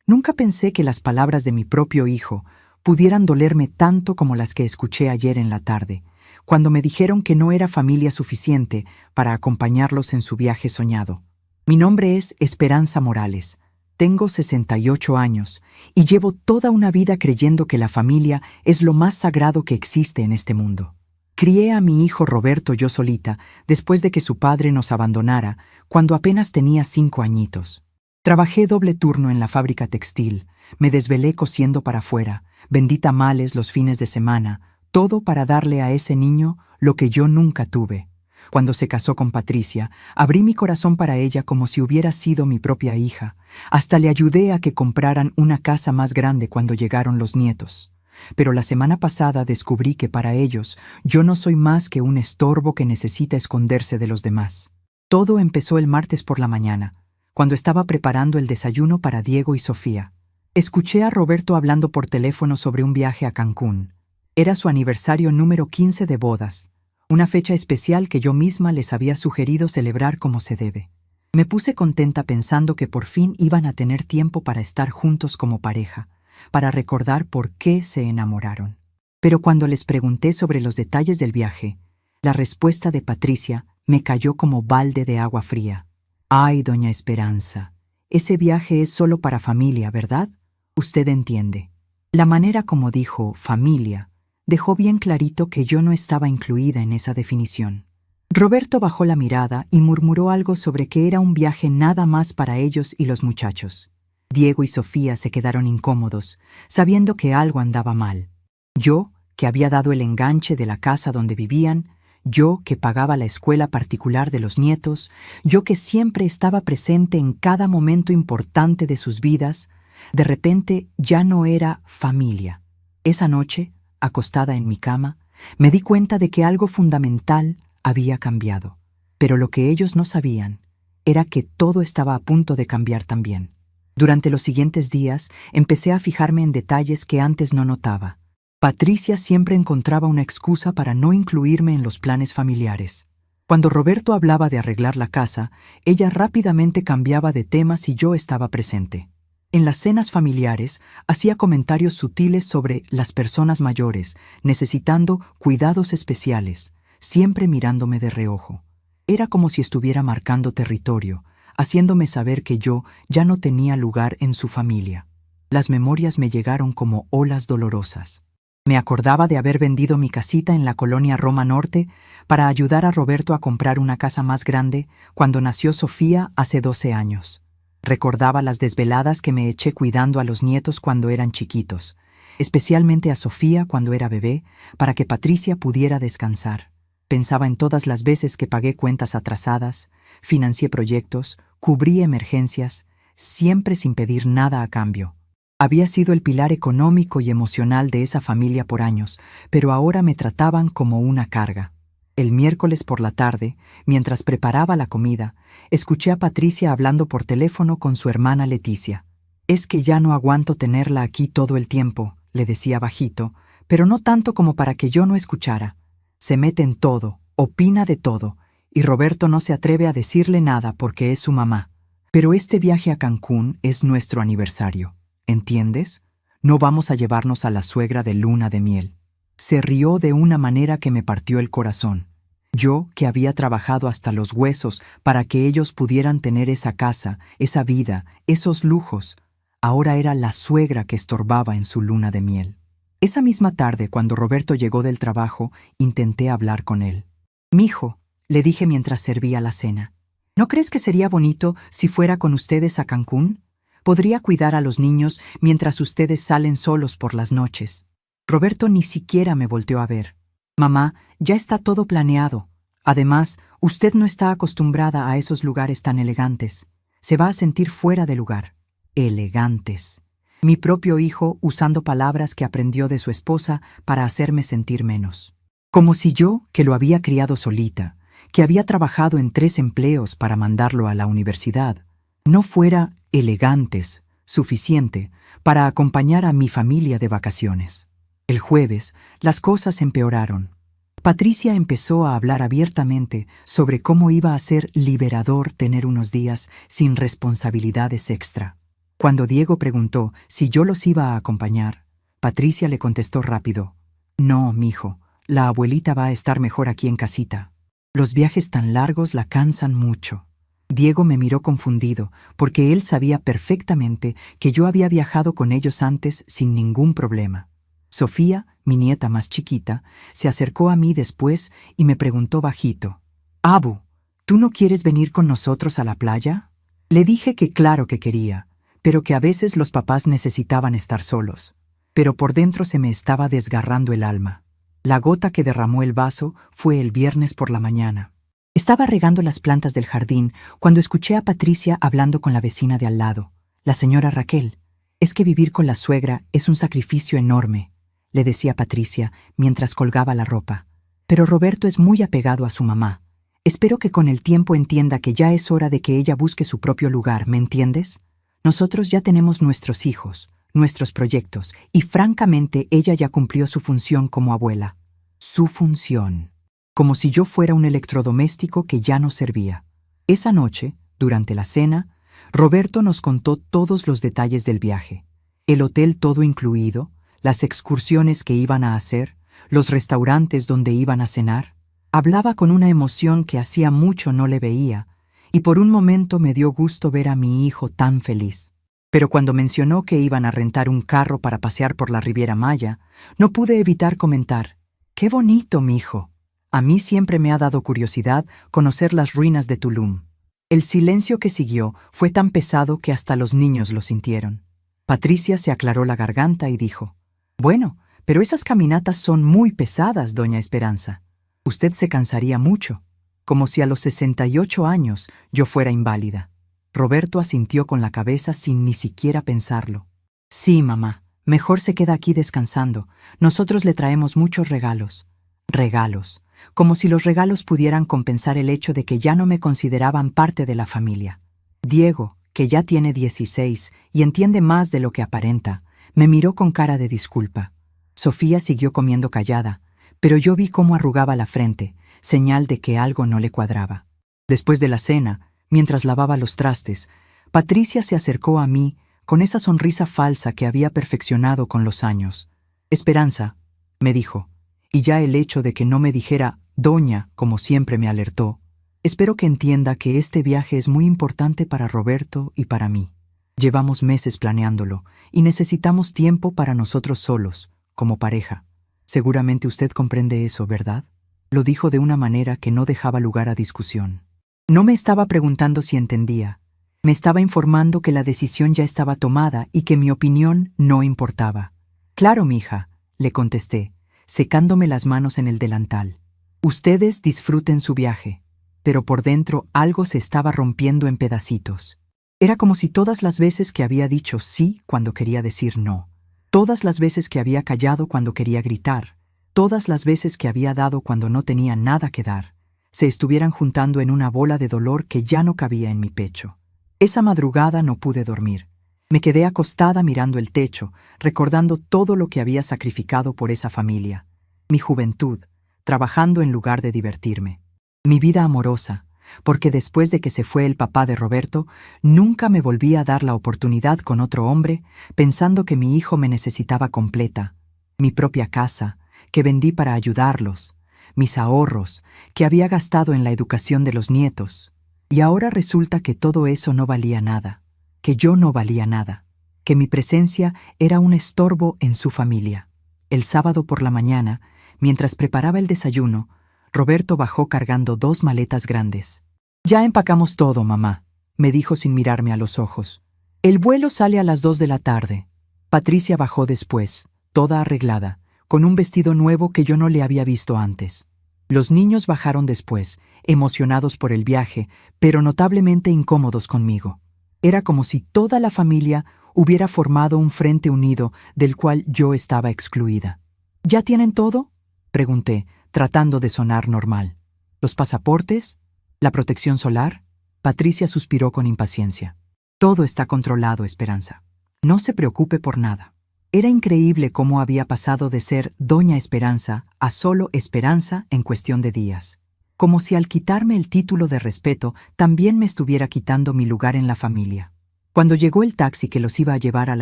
Nunca pensé que las palabras de mi propio hijo pudieran dolerme tanto como las que escuché ayer en la tarde, cuando me dijeron que no era familia suficiente para acompañarlos en su viaje soñado. Mi nombre es Esperanza Morales. Tengo 68 años y llevo toda una vida creyendo que la familia es lo más sagrado que existe en este mundo. Crié a mi hijo Roberto yo solita después de que su padre nos abandonara cuando apenas tenía 5 añitos. Trabajé doble turno en la fábrica textil, me desvelé cosiendo para afuera, vendí tamales los fines de semana, todo para darle a ese niño lo que yo nunca tuve. Cuando se casó con Patricia, abrí mi corazón para ella como si hubiera sido mi propia hija. Hasta le ayudé a que compraran una casa más grande cuando llegaron los nietos. Pero la semana pasada descubrí que para ellos yo no soy más que un estorbo que necesita esconderse de los demás. Todo empezó el martes por la mañana, cuando estaba preparando el desayuno para Diego y Sofía. Escuché a Roberto hablando por teléfono sobre un viaje a Cancún. Era su aniversario número 15 de bodas, una fecha especial que yo misma les había sugerido celebrar como se debe. Me puse contenta pensando que por fin iban a tener tiempo para estar juntos como pareja, para recordar por qué se enamoraron. Pero cuando les pregunté sobre los detalles del viaje, la respuesta de Patricia me cayó como balde de agua fría. «Ay, doña Esperanza, ese viaje es solo para familia, ¿verdad? Usted entiende». La manera como dijo «familia» dejó bien clarito que yo no estaba incluida en esa definición. Roberto bajó la mirada y murmuró algo sobre que era un viaje nada más para ellos y los muchachos. Diego y Sofía se quedaron incómodos, sabiendo que algo andaba mal. Yo, que había dado el enganche de la casa donde vivían, yo que pagaba la escuela particular de los nietos, yo que siempre estaba presente en cada momento importante de sus vidas, de repente ya no era familia. Esa noche, acostada en mi cama, me di cuenta de que algo fundamental había cambiado. Pero lo que ellos no sabían era que todo estaba a punto de cambiar también. Durante los siguientes días empecé a fijarme en detalles que antes no notaba. Patricia siempre encontraba una excusa para no incluirme en los planes familiares. Cuando Roberto hablaba de arreglar la casa, ella rápidamente cambiaba de tema si yo estaba presente. En las cenas familiares hacía comentarios sutiles sobre las personas mayores, necesitando cuidados especiales, siempre mirándome de reojo. Era como si estuviera marcando territorio, haciéndome saber que yo ya no tenía lugar en su familia. Las memorias me llegaron como olas dolorosas. Me acordaba de haber vendido mi casita en la colonia Roma Norte para ayudar a Roberto a comprar una casa más grande cuando nació Sofía hace 12 años. Recordaba las desveladas que me eché cuidando a los nietos cuando eran chiquitos, especialmente a Sofía cuando era bebé, para que Patricia pudiera descansar. Pensaba en todas las veces que pagué cuentas atrasadas, financié proyectos, cubrí emergencias, siempre sin pedir nada a cambio. Había sido el pilar económico y emocional de esa familia por años, pero ahora me trataban como una carga. El miércoles por la tarde, mientras preparaba la comida, escuché a Patricia hablando por teléfono con su hermana Leticia. «Es que ya no aguanto tenerla aquí todo el tiempo», le decía bajito, pero no tanto como para que yo no escuchara. Se mete en todo, opina de todo, y Roberto no se atreve a decirle nada porque es su mamá. Pero este viaje a Cancún es nuestro aniversario. ¿Entiendes? No vamos a llevarnos a la suegra de luna de miel. Se rió de una manera que me partió el corazón. Yo, que había trabajado hasta los huesos para que ellos pudieran tener esa casa, esa vida, esos lujos, ahora era la suegra que estorbaba en su luna de miel. Esa misma tarde, cuando Roberto llegó del trabajo, intenté hablar con él. «Mijo», le dije mientras servía la cena, «¿no crees que sería bonito si fuera con ustedes a Cancún? Podría cuidar a los niños mientras ustedes salen solos por las noches». Roberto ni siquiera me volteó a ver. «Mamá, ya está todo planeado. Además, usted no está acostumbrada a esos lugares tan elegantes. Se va a sentir fuera de lugar». Elegantes. Mi propio hijo usando palabras que aprendió de su esposa para hacerme sentir menos. Como si yo, que lo había criado solita, que había trabajado en 3 empleos para mandarlo a la universidad, no fuera elegantes suficiente para acompañar a mi familia de vacaciones. El jueves, las cosas empeoraron. Patricia empezó a hablar abiertamente sobre cómo iba a ser liberador tener unos días sin responsabilidades extra. Cuando Diego preguntó si yo los iba a acompañar, Patricia le contestó rápido: «No, mijo, la abuelita va a estar mejor aquí en casita. Los viajes tan largos la cansan mucho». Diego me miró confundido, porque él sabía perfectamente que yo había viajado con ellos antes sin ningún problema. Sofía, mi nieta más chiquita, se acercó a mí después y me preguntó bajito: «Abu, ¿tú no quieres venir con nosotros a la playa?». Le dije que claro que quería, pero que a veces los papás necesitaban estar solos. Pero por dentro se me estaba desgarrando el alma. La gota que derramó el vaso fue el viernes por la mañana. Estaba regando las plantas del jardín cuando escuché a Patricia hablando con la vecina de al lado, la señora Raquel. «Es que vivir con la suegra es un sacrificio enorme», le decía Patricia mientras colgaba la ropa. «Pero Roberto es muy apegado a su mamá. Espero que con el tiempo entienda que ya es hora de que ella busque su propio lugar, ¿me entiendes? Nosotros ya tenemos nuestros hijos, nuestros proyectos, y francamente ella ya cumplió su función como abuela». Su función. Como si yo fuera un electrodoméstico que ya no servía. Esa noche, durante la cena, Roberto nos contó todos los detalles del viaje. El hotel todo incluido, las excursiones que iban a hacer, los restaurantes donde iban a cenar. Hablaba con una emoción que hacía mucho no le veía, y por un momento me dio gusto ver a mi hijo tan feliz. Pero cuando mencionó que iban a rentar un carro para pasear por la Riviera Maya, no pude evitar comentar: «¡Qué bonito, mijo! A mí siempre me ha dado curiosidad conocer las ruinas de Tulum». El silencio que siguió fue tan pesado que hasta los niños lo sintieron. Patricia se aclaró la garganta y dijo: «Bueno, pero esas caminatas son muy pesadas, doña Esperanza. Usted se cansaría mucho», como si a los 68 años yo fuera inválida. Roberto asintió con la cabeza sin ni siquiera pensarlo. «Sí, mamá, mejor se queda aquí descansando. Nosotros le traemos muchos regalos». Regalos. Como si los regalos pudieran compensar el hecho de que ya no me consideraban parte de la familia. Diego, que ya tiene 16 y entiende más de lo que aparenta, me miró con cara de disculpa. Sofía siguió comiendo callada, pero yo vi cómo arrugaba la frente, señal de que algo no le cuadraba. Después de la cena, mientras lavaba los trastes, Patricia se acercó a mí con esa sonrisa falsa que había perfeccionado con los años. «Esperanza», me dijo, y ya el hecho de que no me dijera «doña» como siempre me alertó. «Espero que entienda que este viaje es muy importante para Roberto y para mí. Llevamos meses planeándolo y necesitamos tiempo para nosotros solos, como pareja. Seguramente usted comprende eso, ¿verdad?». Lo dijo de una manera que no dejaba lugar a discusión. No me estaba preguntando si entendía. Me estaba informando que la decisión ya estaba tomada y que mi opinión no importaba. «Claro, mija», le contesté, secándome las manos en el delantal. «Ustedes disfruten su viaje». Pero por dentro algo se estaba rompiendo en pedacitos. Era como si todas las veces que había dicho sí cuando quería decir no, todas las veces que había callado cuando quería gritar, todas las veces que había dado cuando no tenía nada que dar, se estuvieran juntando en una bola de dolor que ya no cabía en mi pecho. Esa madrugada no pude dormir. Me quedé acostada mirando el techo, recordando todo lo que había sacrificado por esa familia. Mi juventud, trabajando en lugar de divertirme. Mi vida amorosa, porque después de que se fue el papá de Roberto, nunca me volví a dar la oportunidad con otro hombre, pensando que mi hijo me necesitaba completa. Mi propia casa, que vendí para ayudarlos. Mis ahorros, que había gastado en la educación de los nietos. Y ahora resulta que todo eso no valía nada. Que yo no valía nada, que mi presencia era un estorbo en su familia. El sábado por la mañana, mientras preparaba el desayuno, Roberto bajó cargando 2 maletas grandes. «Ya empacamos todo, mamá», me dijo sin mirarme a los ojos. «El vuelo sale a las 2 de la tarde». Patricia bajó después, toda arreglada, con un vestido nuevo que yo no le había visto antes. Los niños bajaron después, emocionados por el viaje, pero notablemente incómodos conmigo. Era como si toda la familia hubiera formado un frente unido del cual yo estaba excluida. «¿Ya tienen todo?», pregunté, tratando de sonar normal. «¿Los pasaportes? ¿La protección solar?». Patricia suspiró con impaciencia. «Todo está controlado, Esperanza. No se preocupe por nada». Era increíble cómo había pasado de ser Doña Esperanza a solo Esperanza en cuestión de días. Como si al quitarme el título de respeto también me estuviera quitando mi lugar en la familia. Cuando llegó el taxi que los iba a llevar al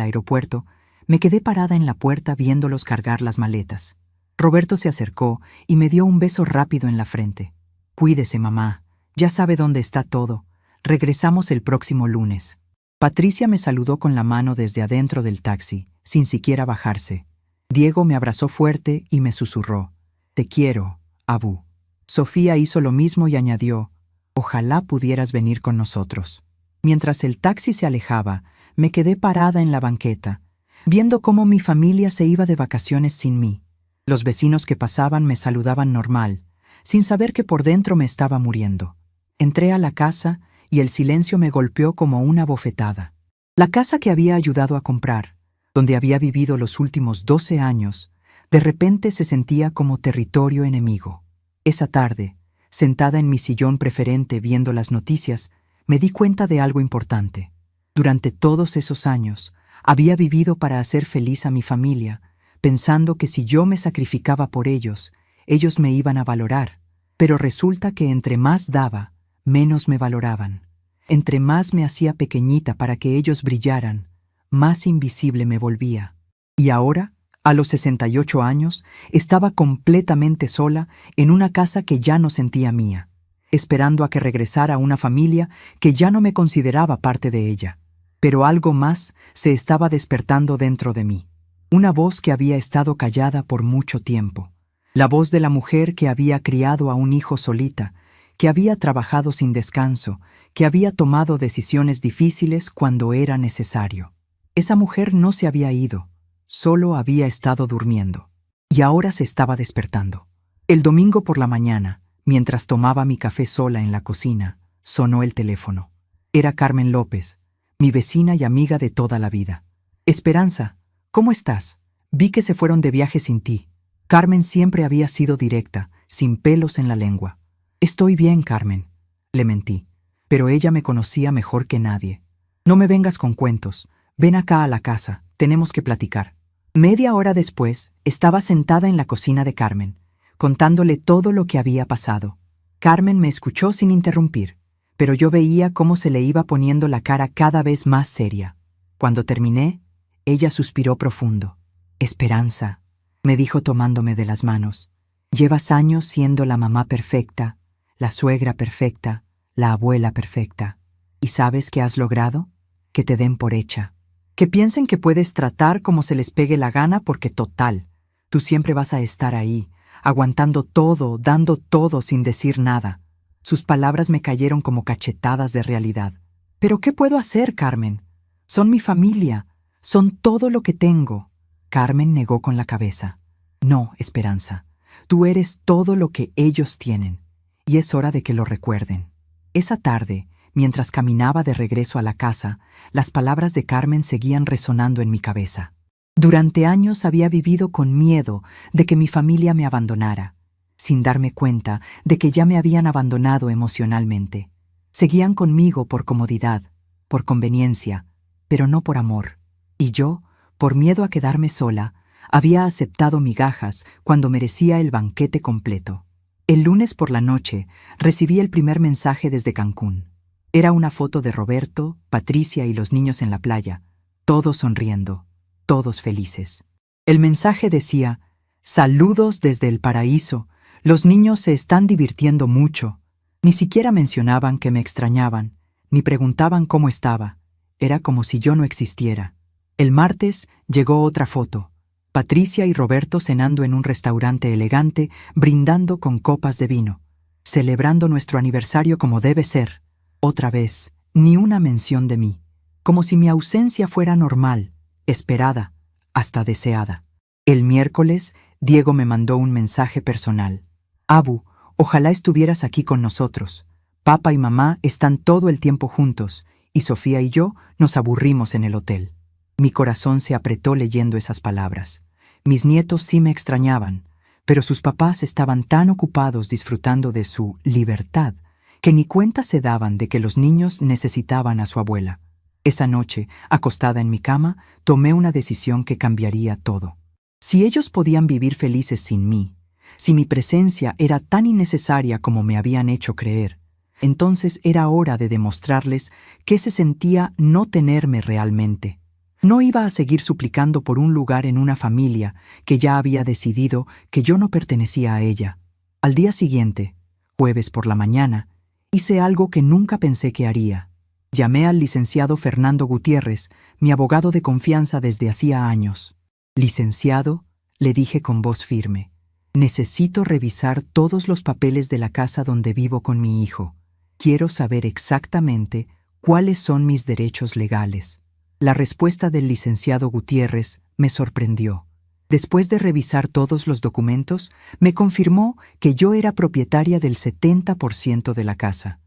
aeropuerto, me quedé parada en la puerta viéndolos cargar las maletas. Roberto se acercó y me dio un beso rápido en la frente. «Cuídese, mamá. Ya sabe dónde está todo. Regresamos el próximo lunes». Patricia me saludó con la mano desde adentro del taxi, sin siquiera bajarse. Diego me abrazó fuerte y me susurró: «Te quiero, Abu». Sofía hizo lo mismo y añadió: «Ojalá pudieras venir con nosotros». Mientras el taxi se alejaba, me quedé parada en la banqueta, viendo cómo mi familia se iba de vacaciones sin mí. Los vecinos que pasaban me saludaban normal, sin saber que por dentro me estaba muriendo. Entré a la casa y el silencio me golpeó como una bofetada. La casa que había ayudado a comprar, donde había vivido los últimos 12 años, de repente se sentía como territorio enemigo. Esa tarde, sentada en mi sillón preferente viendo las noticias, me di cuenta de algo importante. Durante todos esos años, había vivido para hacer feliz a mi familia, pensando que si yo me sacrificaba por ellos, ellos me iban a valorar. Pero resulta que entre más daba, menos me valoraban. Entre más me hacía pequeñita para que ellos brillaran, más invisible me volvía. Y ahora, a los 68 años, estaba completamente sola en una casa que ya no sentía mía, esperando a que regresara una familia que ya no me consideraba parte de ella. Pero algo más se estaba despertando dentro de mí. Una voz que había estado callada por mucho tiempo. La voz de la mujer que había criado a un hijo solita, que había trabajado sin descanso, que había tomado decisiones difíciles cuando era necesario. Esa mujer no se había ido, solo había estado durmiendo. Y ahora se estaba despertando. El domingo por la mañana, mientras tomaba mi café sola en la cocina, sonó el teléfono. Era Carmen López, mi vecina y amiga de toda la vida. «Esperanza, ¿cómo estás? Vi que se fueron de viaje sin ti». Carmen siempre había sido directa, sin pelos en la lengua. «Estoy bien, Carmen», le mentí, pero ella me conocía mejor que nadie. «No me vengas con cuentos, ven acá a la casa, tenemos que platicar». Media hora después, estaba sentada en la cocina de Carmen, contándole todo lo que había pasado. Carmen me escuchó sin interrumpir, pero yo veía cómo se le iba poniendo la cara cada vez más seria. Cuando terminé, ella suspiró profundo. «Esperanza», me dijo tomándome de las manos, «llevas años siendo la mamá perfecta, la suegra perfecta, la abuela perfecta. ¿Y sabes qué has logrado? Que te den por hecha. Que piensen que puedes tratar como se les pegue la gana porque total, tú siempre vas a estar ahí, aguantando todo, dando todo sin decir nada». Sus palabras me cayeron como cachetadas de realidad. «¿Pero qué puedo hacer, Carmen? Son mi familia, son todo lo que tengo». Carmen negó con la cabeza. «No, Esperanza, tú eres todo lo que ellos tienen, y es hora de que lo recuerden». Esa tarde, mientras caminaba de regreso a la casa, las palabras de Carmen seguían resonando en mi cabeza. Durante años había vivido con miedo de que mi familia me abandonara, sin darme cuenta de que ya me habían abandonado emocionalmente. Seguían conmigo por comodidad, por conveniencia, pero no por amor. Y yo, por miedo a quedarme sola, había aceptado migajas cuando merecía el banquete completo. El lunes por la noche recibí el primer mensaje desde Cancún. Era una foto de Roberto, Patricia y los niños en la playa, todos sonriendo, todos felices. El mensaje decía: «Saludos desde el paraíso, los niños se están divirtiendo mucho». Ni siquiera mencionaban que me extrañaban, ni preguntaban cómo estaba. Era como si yo no existiera. El martes llegó otra foto. Patricia y Roberto cenando en un restaurante elegante, brindando con copas de vino, celebrando nuestro aniversario como debe ser. Otra vez, ni una mención de mí, como si mi ausencia fuera normal, esperada, hasta deseada. El miércoles, Diego me mandó un mensaje personal. «Abu, ojalá estuvieras aquí con nosotros. Papá y mamá están todo el tiempo juntos, y Sofía y yo nos aburrimos en el hotel». Mi corazón se apretó leyendo esas palabras. Mis nietos sí me extrañaban, pero sus papás estaban tan ocupados disfrutando de su libertad que ni cuenta se daban de que los niños necesitaban a su abuela. Esa noche, acostada en mi cama, tomé una decisión que cambiaría todo. Si ellos podían vivir felices sin mí, si mi presencia era tan innecesaria como me habían hecho creer, Entonces era hora de demostrarles qué se sentía no tenerme realmente. No iba a seguir suplicando por un lugar en una familia que ya había decidido que yo no pertenecía a ella. Al día siguiente, jueves por la mañana, hice algo que nunca pensé que haría. Llamé al licenciado Fernando Gutiérrez, mi abogado de confianza desde hacía años. Licenciado, le dije con voz firme, necesito revisar todos los papeles de la casa donde vivo con mi hijo. Quiero saber exactamente cuáles son mis derechos legales. La respuesta del licenciado Gutiérrez me sorprendió. Después de revisar todos los documentos, me confirmó que yo era propietaria del 70% de la casa.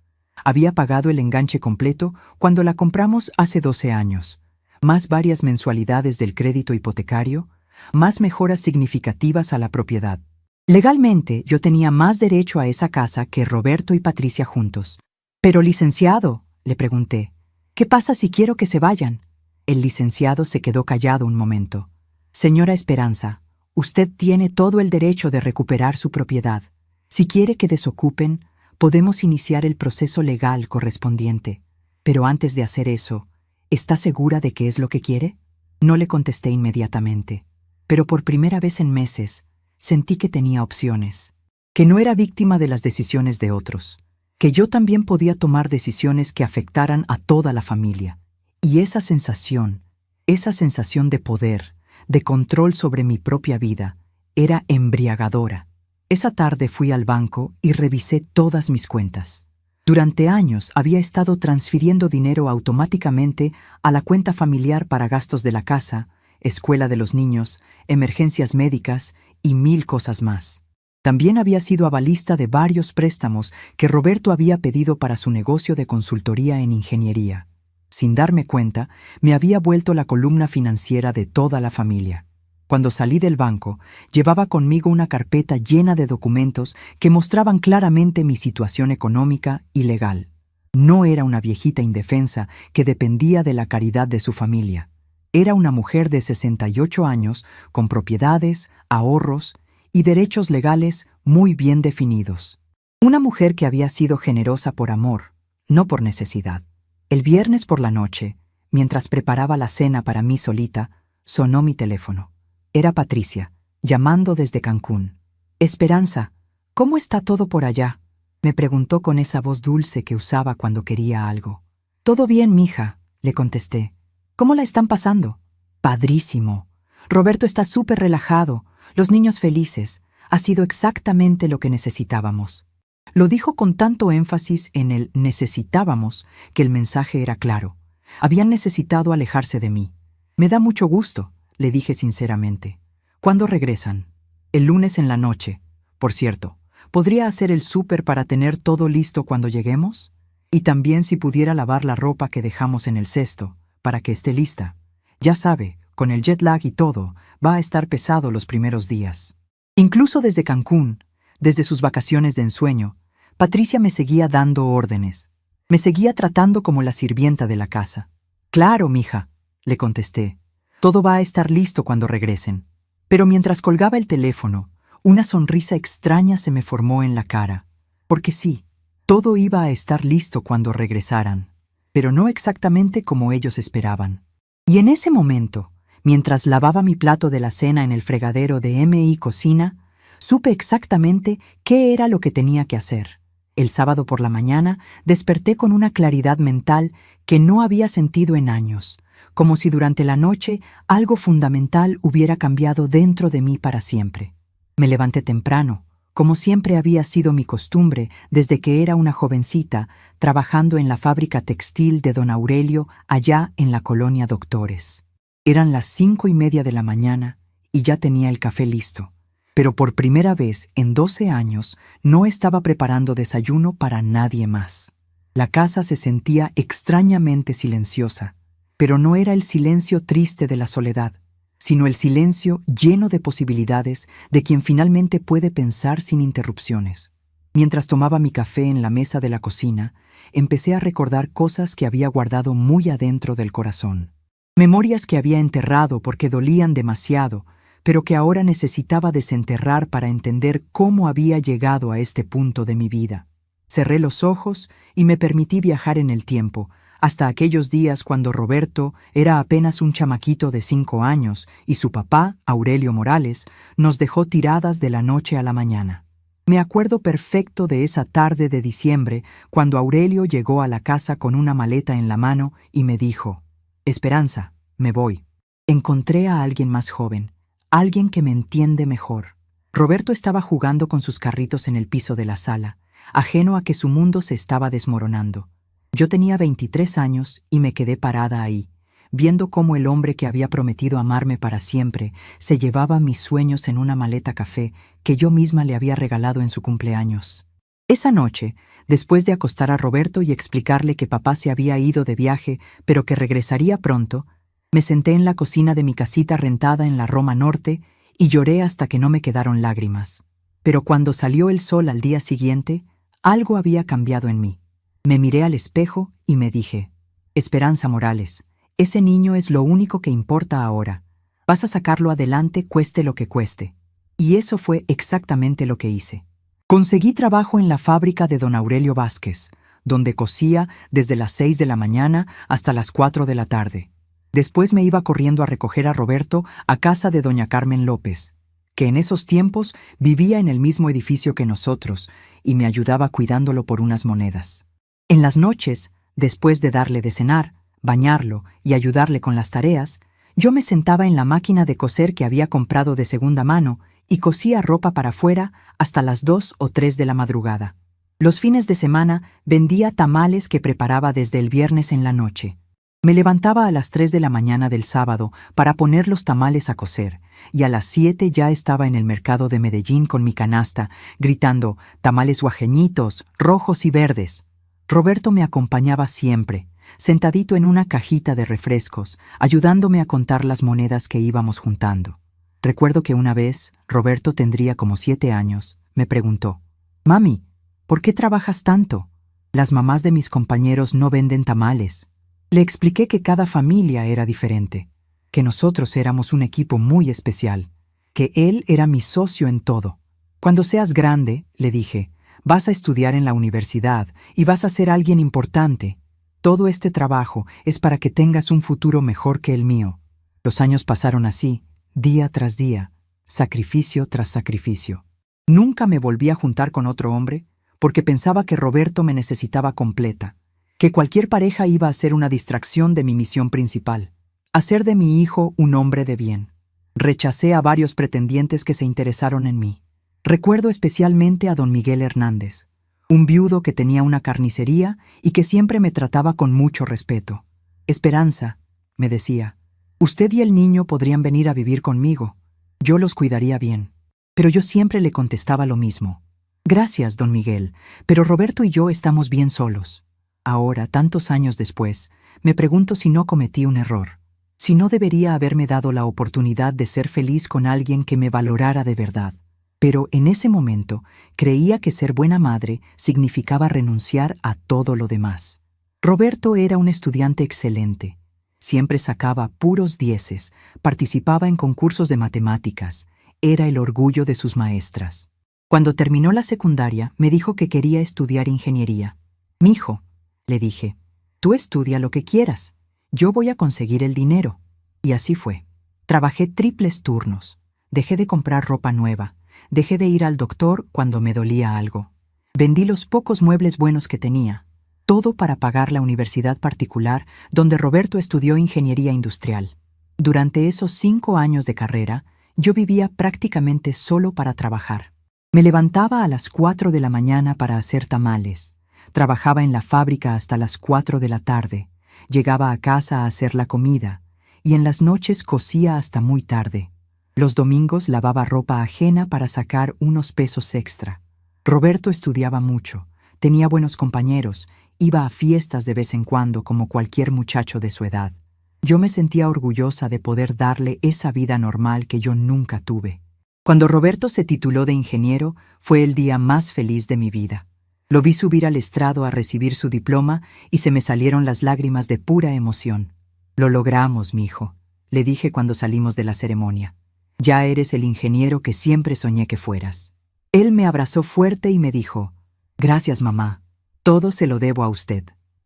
Había pagado el enganche completo cuando la compramos hace 12 años, más varias mensualidades del crédito hipotecario, más mejoras significativas a la propiedad. Legalmente, yo tenía más derecho a esa casa que Roberto y Patricia juntos. Pero, licenciado, le pregunté, ¿qué pasa si quiero que se vayan? El licenciado se quedó callado un momento. Señora Esperanza, usted tiene todo el derecho de recuperar su propiedad. Si quiere que desocupen, podemos iniciar el proceso legal correspondiente. Pero antes de hacer eso, ¿está segura de qué es lo que quiere? No le contesté inmediatamente. Pero por primera vez en meses, sentí que tenía opciones, que no era víctima de las decisiones de otros, que yo también podía tomar decisiones que afectaran a toda la familia. Y esa sensación de poder, de control sobre mi propia vida, era embriagadora. Esa tarde fui al banco y revisé todas mis cuentas. Durante años había estado transfiriendo dinero automáticamente a la cuenta familiar para gastos de la casa, escuela de los niños, emergencias médicas y 1000 cosas más. También había sido avalista de varios préstamos que Roberto había pedido para su negocio de consultoría en ingeniería. Sin darme cuenta, me había vuelto la columna financiera de toda la familia. Cuando salí del banco, llevaba conmigo una carpeta llena de documentos que mostraban claramente mi situación económica y legal. No era una viejita indefensa que dependía de la caridad de su familia. Era una mujer de 68 años, con propiedades, ahorros y derechos legales muy bien definidos. Una mujer que había sido generosa por amor, no por necesidad. El viernes por la noche, mientras preparaba la cena para mí solita, sonó mi teléfono. Era Patricia, llamando desde Cancún. «Esperanza, ¿cómo está todo por allá?», me preguntó con esa voz dulce que usaba cuando quería algo. «Todo bien, mija», le contesté. «¿Cómo la están pasando?». «Padrísimo. Roberto está súper relajado, los niños felices. Ha sido exactamente lo que necesitábamos». Lo dijo con tanto énfasis en el necesitábamos que el mensaje era claro. Habían necesitado alejarse de mí. «Me da mucho gusto», le dije sinceramente. «¿Cuándo regresan?» «El lunes en la noche. Por cierto, ¿podría hacer el súper para tener todo listo cuando lleguemos? Y también si pudiera lavar la ropa que dejamos en el cesto, para que esté lista. Ya sabe, con el jet lag y todo, va a estar pesado los primeros días». Incluso desde Cancún, desde sus vacaciones de ensueño, Patricia me seguía dando órdenes. Me seguía tratando como la sirvienta de la casa. «Claro, mija», le contesté. «Todo va a estar listo cuando regresen». Pero mientras colgaba el teléfono, una sonrisa extraña se me formó en la cara. Porque sí, todo iba a estar listo cuando regresaran, pero no exactamente como ellos esperaban. Y en ese momento, mientras lavaba mi plato de la cena en el fregadero de M.I. Cocina, supe exactamente qué era lo que tenía que hacer. El sábado por la mañana desperté con una claridad mental que no había sentido en años, como si durante la noche algo fundamental hubiera cambiado dentro de mí para siempre. Me levanté temprano, como siempre había sido mi costumbre desde que era una jovencita, trabajando en la fábrica textil de don Aurelio allá en la colonia Doctores. Eran las 5:30 de la mañana y ya tenía el café listo. Pero por primera vez en 12 años no estaba preparando desayuno para nadie más. La casa se sentía extrañamente silenciosa, pero no era el silencio triste de la soledad, sino el silencio lleno de posibilidades de quien finalmente puede pensar sin interrupciones. Mientras tomaba mi café en la mesa de la cocina, empecé a recordar cosas que había guardado muy adentro del corazón. Memorias que había enterrado porque dolían demasiado, pero que ahora necesitaba desenterrar para entender cómo había llegado a este punto de mi vida. Cerré los ojos y me permití viajar en el tiempo, hasta aquellos días cuando Roberto era apenas un chamaquito de 5 años y su papá, Aurelio Morales, nos dejó tiradas de la noche a la mañana. Me acuerdo perfecto de esa tarde de diciembre cuando Aurelio llegó a la casa con una maleta en la mano y me dijo: «Esperanza, me voy». Encontré a alguien más joven, alguien que me entiende mejor. Roberto estaba jugando con sus carritos en el piso de la sala, ajeno a que su mundo se estaba desmoronando. Yo tenía 23 años y me quedé parada ahí, viendo cómo el hombre que había prometido amarme para siempre se llevaba mis sueños en una maleta café que yo misma le había regalado en su cumpleaños. Esa noche, después de acostar a Roberto y explicarle que papá se había ido de viaje, pero que regresaría pronto, me senté en la cocina de mi casita rentada en la Roma Norte y lloré hasta que no me quedaron lágrimas. Pero cuando salió el sol al día siguiente, algo había cambiado en mí. Me miré al espejo y me dije: «Esperanza Morales, ese niño es lo único que importa ahora. Vas a sacarlo adelante cueste lo que cueste». Y eso fue exactamente lo que hice. Conseguí trabajo en la fábrica de don Aurelio Vázquez, donde cosía desde las 6 de la mañana hasta las 4 de la tarde. Después me iba corriendo a recoger a Roberto a casa de doña Carmen López, que en esos tiempos vivía en el mismo edificio que nosotros y me ayudaba cuidándolo por unas monedas. En las noches, después de darle de cenar, bañarlo y ayudarle con las tareas, yo me sentaba en la máquina de coser que había comprado de segunda mano y cosía ropa para afuera hasta las 2 o 3 de la madrugada. Los fines de semana vendía tamales que preparaba desde el viernes en la noche. Me levantaba a las 3 de la mañana del sábado para poner los tamales a cocer, y a las 7 ya estaba en el mercado de Medellín con mi canasta, gritando: «Tamales guajeñitos, rojos y verdes». Roberto me acompañaba siempre, sentadito en una cajita de refrescos, ayudándome a contar las monedas que íbamos juntando. Recuerdo que una vez, Roberto tendría como 7 años, me preguntó: «Mami, ¿por qué trabajas tanto? Las mamás de mis compañeros no venden tamales». Le expliqué que cada familia era diferente, que nosotros éramos un equipo muy especial, que él era mi socio en todo. «Cuando seas grande», le dije, «vas a estudiar en la universidad y vas a ser alguien importante. Todo este trabajo es para que tengas un futuro mejor que el mío». Los años pasaron así, día tras día, sacrificio tras sacrificio. Nunca me volví a juntar con otro hombre porque pensaba que Roberto me necesitaba completa, que cualquier pareja iba a ser una distracción de mi misión principal, hacer de mi hijo un hombre de bien. Rechacé a varios pretendientes que se interesaron en mí. Recuerdo especialmente a don Miguel Hernández, un viudo que tenía una carnicería y que siempre me trataba con mucho respeto. «Esperanza», me decía, «usted y el niño podrían venir a vivir conmigo. Yo los cuidaría bien». Pero yo siempre le contestaba lo mismo: «Gracias, don Miguel, pero Roberto y yo estamos bien solos». Ahora, tantos años después, me pregunto si no cometí un error, si no debería haberme dado la oportunidad de ser feliz con alguien que me valorara de verdad. Pero en ese momento creía que ser buena madre significaba renunciar a todo lo demás. Roberto era un estudiante excelente. Siempre sacaba puros dieces, participaba en concursos de matemáticas, era el orgullo de sus maestras. Cuando terminó la secundaria, me dijo que quería estudiar ingeniería. «Mijo», le dije, «tú estudia lo que quieras. Yo voy a conseguir el dinero». Y así fue. Trabajé triples turnos. Dejé de comprar ropa nueva. Dejé de ir al doctor cuando me dolía algo. Vendí los pocos muebles buenos que tenía. Todo para pagar la universidad particular donde Roberto estudió ingeniería industrial. Durante esos 5 años de carrera, yo vivía prácticamente solo para trabajar. Me levantaba a las 4 de la mañana para hacer tamales. Trabajaba en la fábrica hasta las 4 de la tarde, llegaba a casa a hacer la comida, y en las noches cosía hasta muy tarde. Los domingos lavaba ropa ajena para sacar unos pesos extra. Roberto estudiaba mucho, tenía buenos compañeros, iba a fiestas de vez en cuando como cualquier muchacho de su edad. Yo me sentía orgullosa de poder darle esa vida normal que yo nunca tuve. Cuando Roberto se tituló de ingeniero, fue el día más feliz de mi vida. Lo vi subir al estrado a recibir su diploma y se me salieron las lágrimas de pura emoción. «Lo logramos, mijo», le dije cuando salimos de la ceremonia. «Ya eres el ingeniero que siempre soñé que fueras». Él me abrazó fuerte y me dijo: «Gracias, mamá. Todo se lo debo a usted.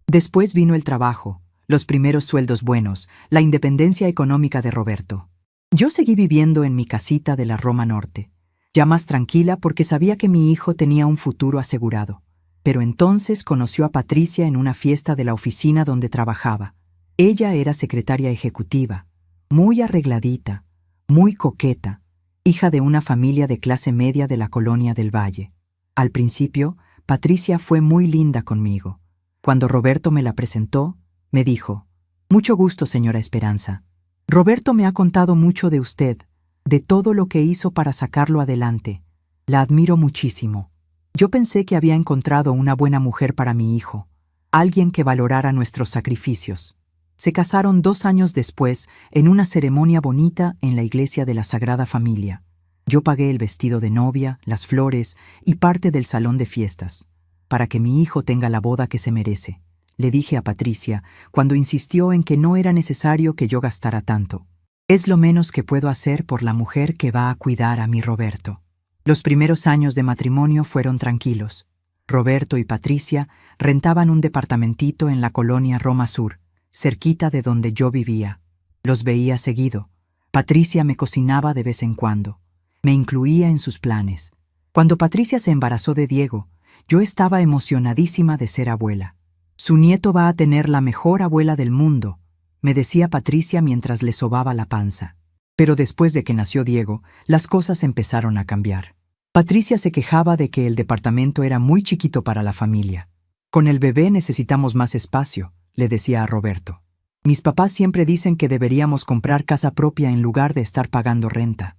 Después vino el trabajo, los primeros sueldos buenos, la independencia económica de Roberto. Yo seguí viviendo en mi casita de la Roma Norte, ya más tranquila porque sabía que mi hijo tenía un futuro asegurado. Pero entonces conoció a Patricia en una fiesta de la oficina donde trabajaba. Ella era secretaria ejecutiva, muy arregladita, muy coqueta, hija de una familia de clase media de la colonia del Valle. Al principio, Patricia fue muy linda conmigo. Cuando Roberto me la presentó, me dijo: «Mucho gusto, señora Esperanza. Roberto me ha contado mucho de usted, de todo lo que hizo para sacarlo adelante. La admiro muchísimo. Yo pensé que había encontrado una buena mujer para mi hijo, alguien que valorara nuestros sacrificios». Se casaron 2 años después en una ceremonia bonita en la iglesia de la Sagrada Familia. Yo pagué el vestido de novia, las flores y parte del salón de fiestas, para que mi hijo tenga la boda que se merece. Le dije a Patricia, cuando insistió en que no era necesario que yo gastara tanto. Es lo menos que puedo hacer por la mujer que va a cuidar a mi Roberto. Los primeros años de matrimonio fueron tranquilos. Roberto y Patricia rentaban un departamentito en la colonia Roma Sur, cerquita de donde yo vivía. Los veía seguido. Patricia me cocinaba de vez en cuando. Me incluía en sus planes. Cuando Patricia se embarazó de Diego, yo estaba emocionadísima de ser abuela. «Su nieto va a tener la mejor abuela del mundo», me decía Patricia mientras le sobaba la panza. Pero después de que nació Diego, las cosas empezaron a cambiar. Patricia se quejaba de que el departamento era muy chiquito para la familia. «Con el bebé necesitamos más espacio», le decía a Roberto. «Mis papás siempre dicen que deberíamos comprar casa propia en lugar de estar pagando renta».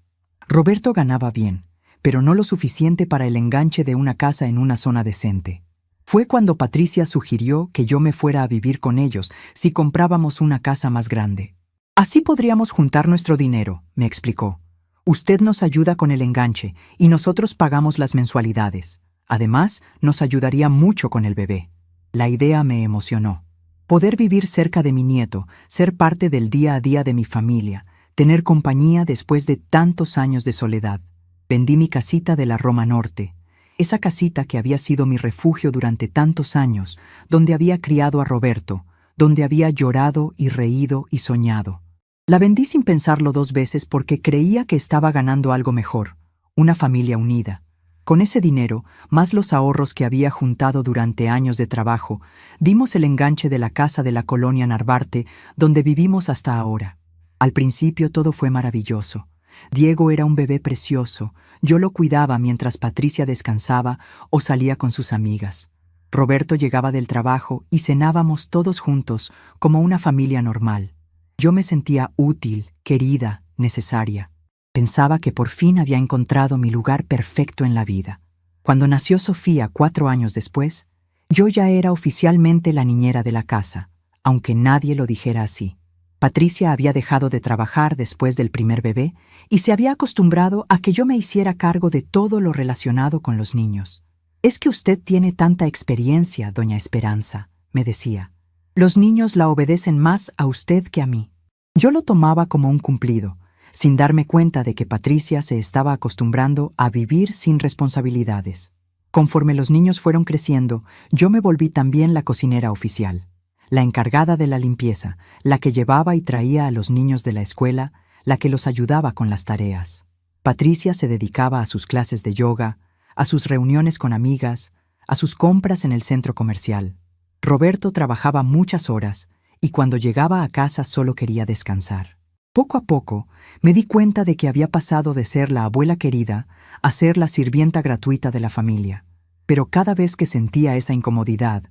Roberto ganaba bien, pero no lo suficiente para el enganche de una casa en una zona decente. Fue cuando Patricia sugirió que yo me fuera a vivir con ellos si comprábamos una casa más grande. «Así podríamos juntar nuestro dinero», me explicó. «Usted nos ayuda con el enganche y nosotros pagamos las mensualidades. Además, nos ayudaría mucho con el bebé». La idea me emocionó. Poder vivir cerca de mi nieto, ser parte del día a día de mi familia, tener compañía después de tantos años de soledad. Vendí mi casita de la Roma Norte, esa casita que había sido mi refugio durante tantos años, donde había criado a Roberto, donde había llorado y reído y soñado. La vendí sin pensarlo 2 veces porque creía que estaba ganando algo mejor, una familia unida. Con ese dinero, más los ahorros que había juntado durante años de trabajo, dimos el enganche de la casa de la colonia Narvarte, donde vivimos hasta ahora. Al principio todo fue maravilloso. Diego era un bebé precioso. Yo lo cuidaba mientras Patricia descansaba o salía con sus amigas. Roberto llegaba del trabajo y cenábamos todos juntos como una familia normal. Yo me sentía útil, querida, necesaria. Pensaba que por fin había encontrado mi lugar perfecto en la vida. Cuando nació Sofía 4 años después, yo ya era oficialmente la niñera de la casa, aunque nadie lo dijera así. Patricia había dejado de trabajar después del primer bebé y se había acostumbrado a que yo me hiciera cargo de todo lo relacionado con los niños. «Es que usted tiene tanta experiencia, doña Esperanza», me decía. «Los niños la obedecen más a usted que a mí». Yo lo tomaba como un cumplido, sin darme cuenta de que Patricia se estaba acostumbrando a vivir sin responsabilidades. Conforme los niños fueron creciendo, yo me volví también la cocinera oficial, la encargada de la limpieza, la que llevaba y traía a los niños de la escuela, la que los ayudaba con las tareas. Patricia se dedicaba a sus clases de yoga, a sus reuniones con amigas, a sus compras en el centro comercial. Roberto trabajaba muchas horas y cuando llegaba a casa solo quería descansar. Poco a poco me di cuenta de que había pasado de ser la abuela querida a ser la sirvienta gratuita de la familia. Pero cada vez que sentía esa incomodidad,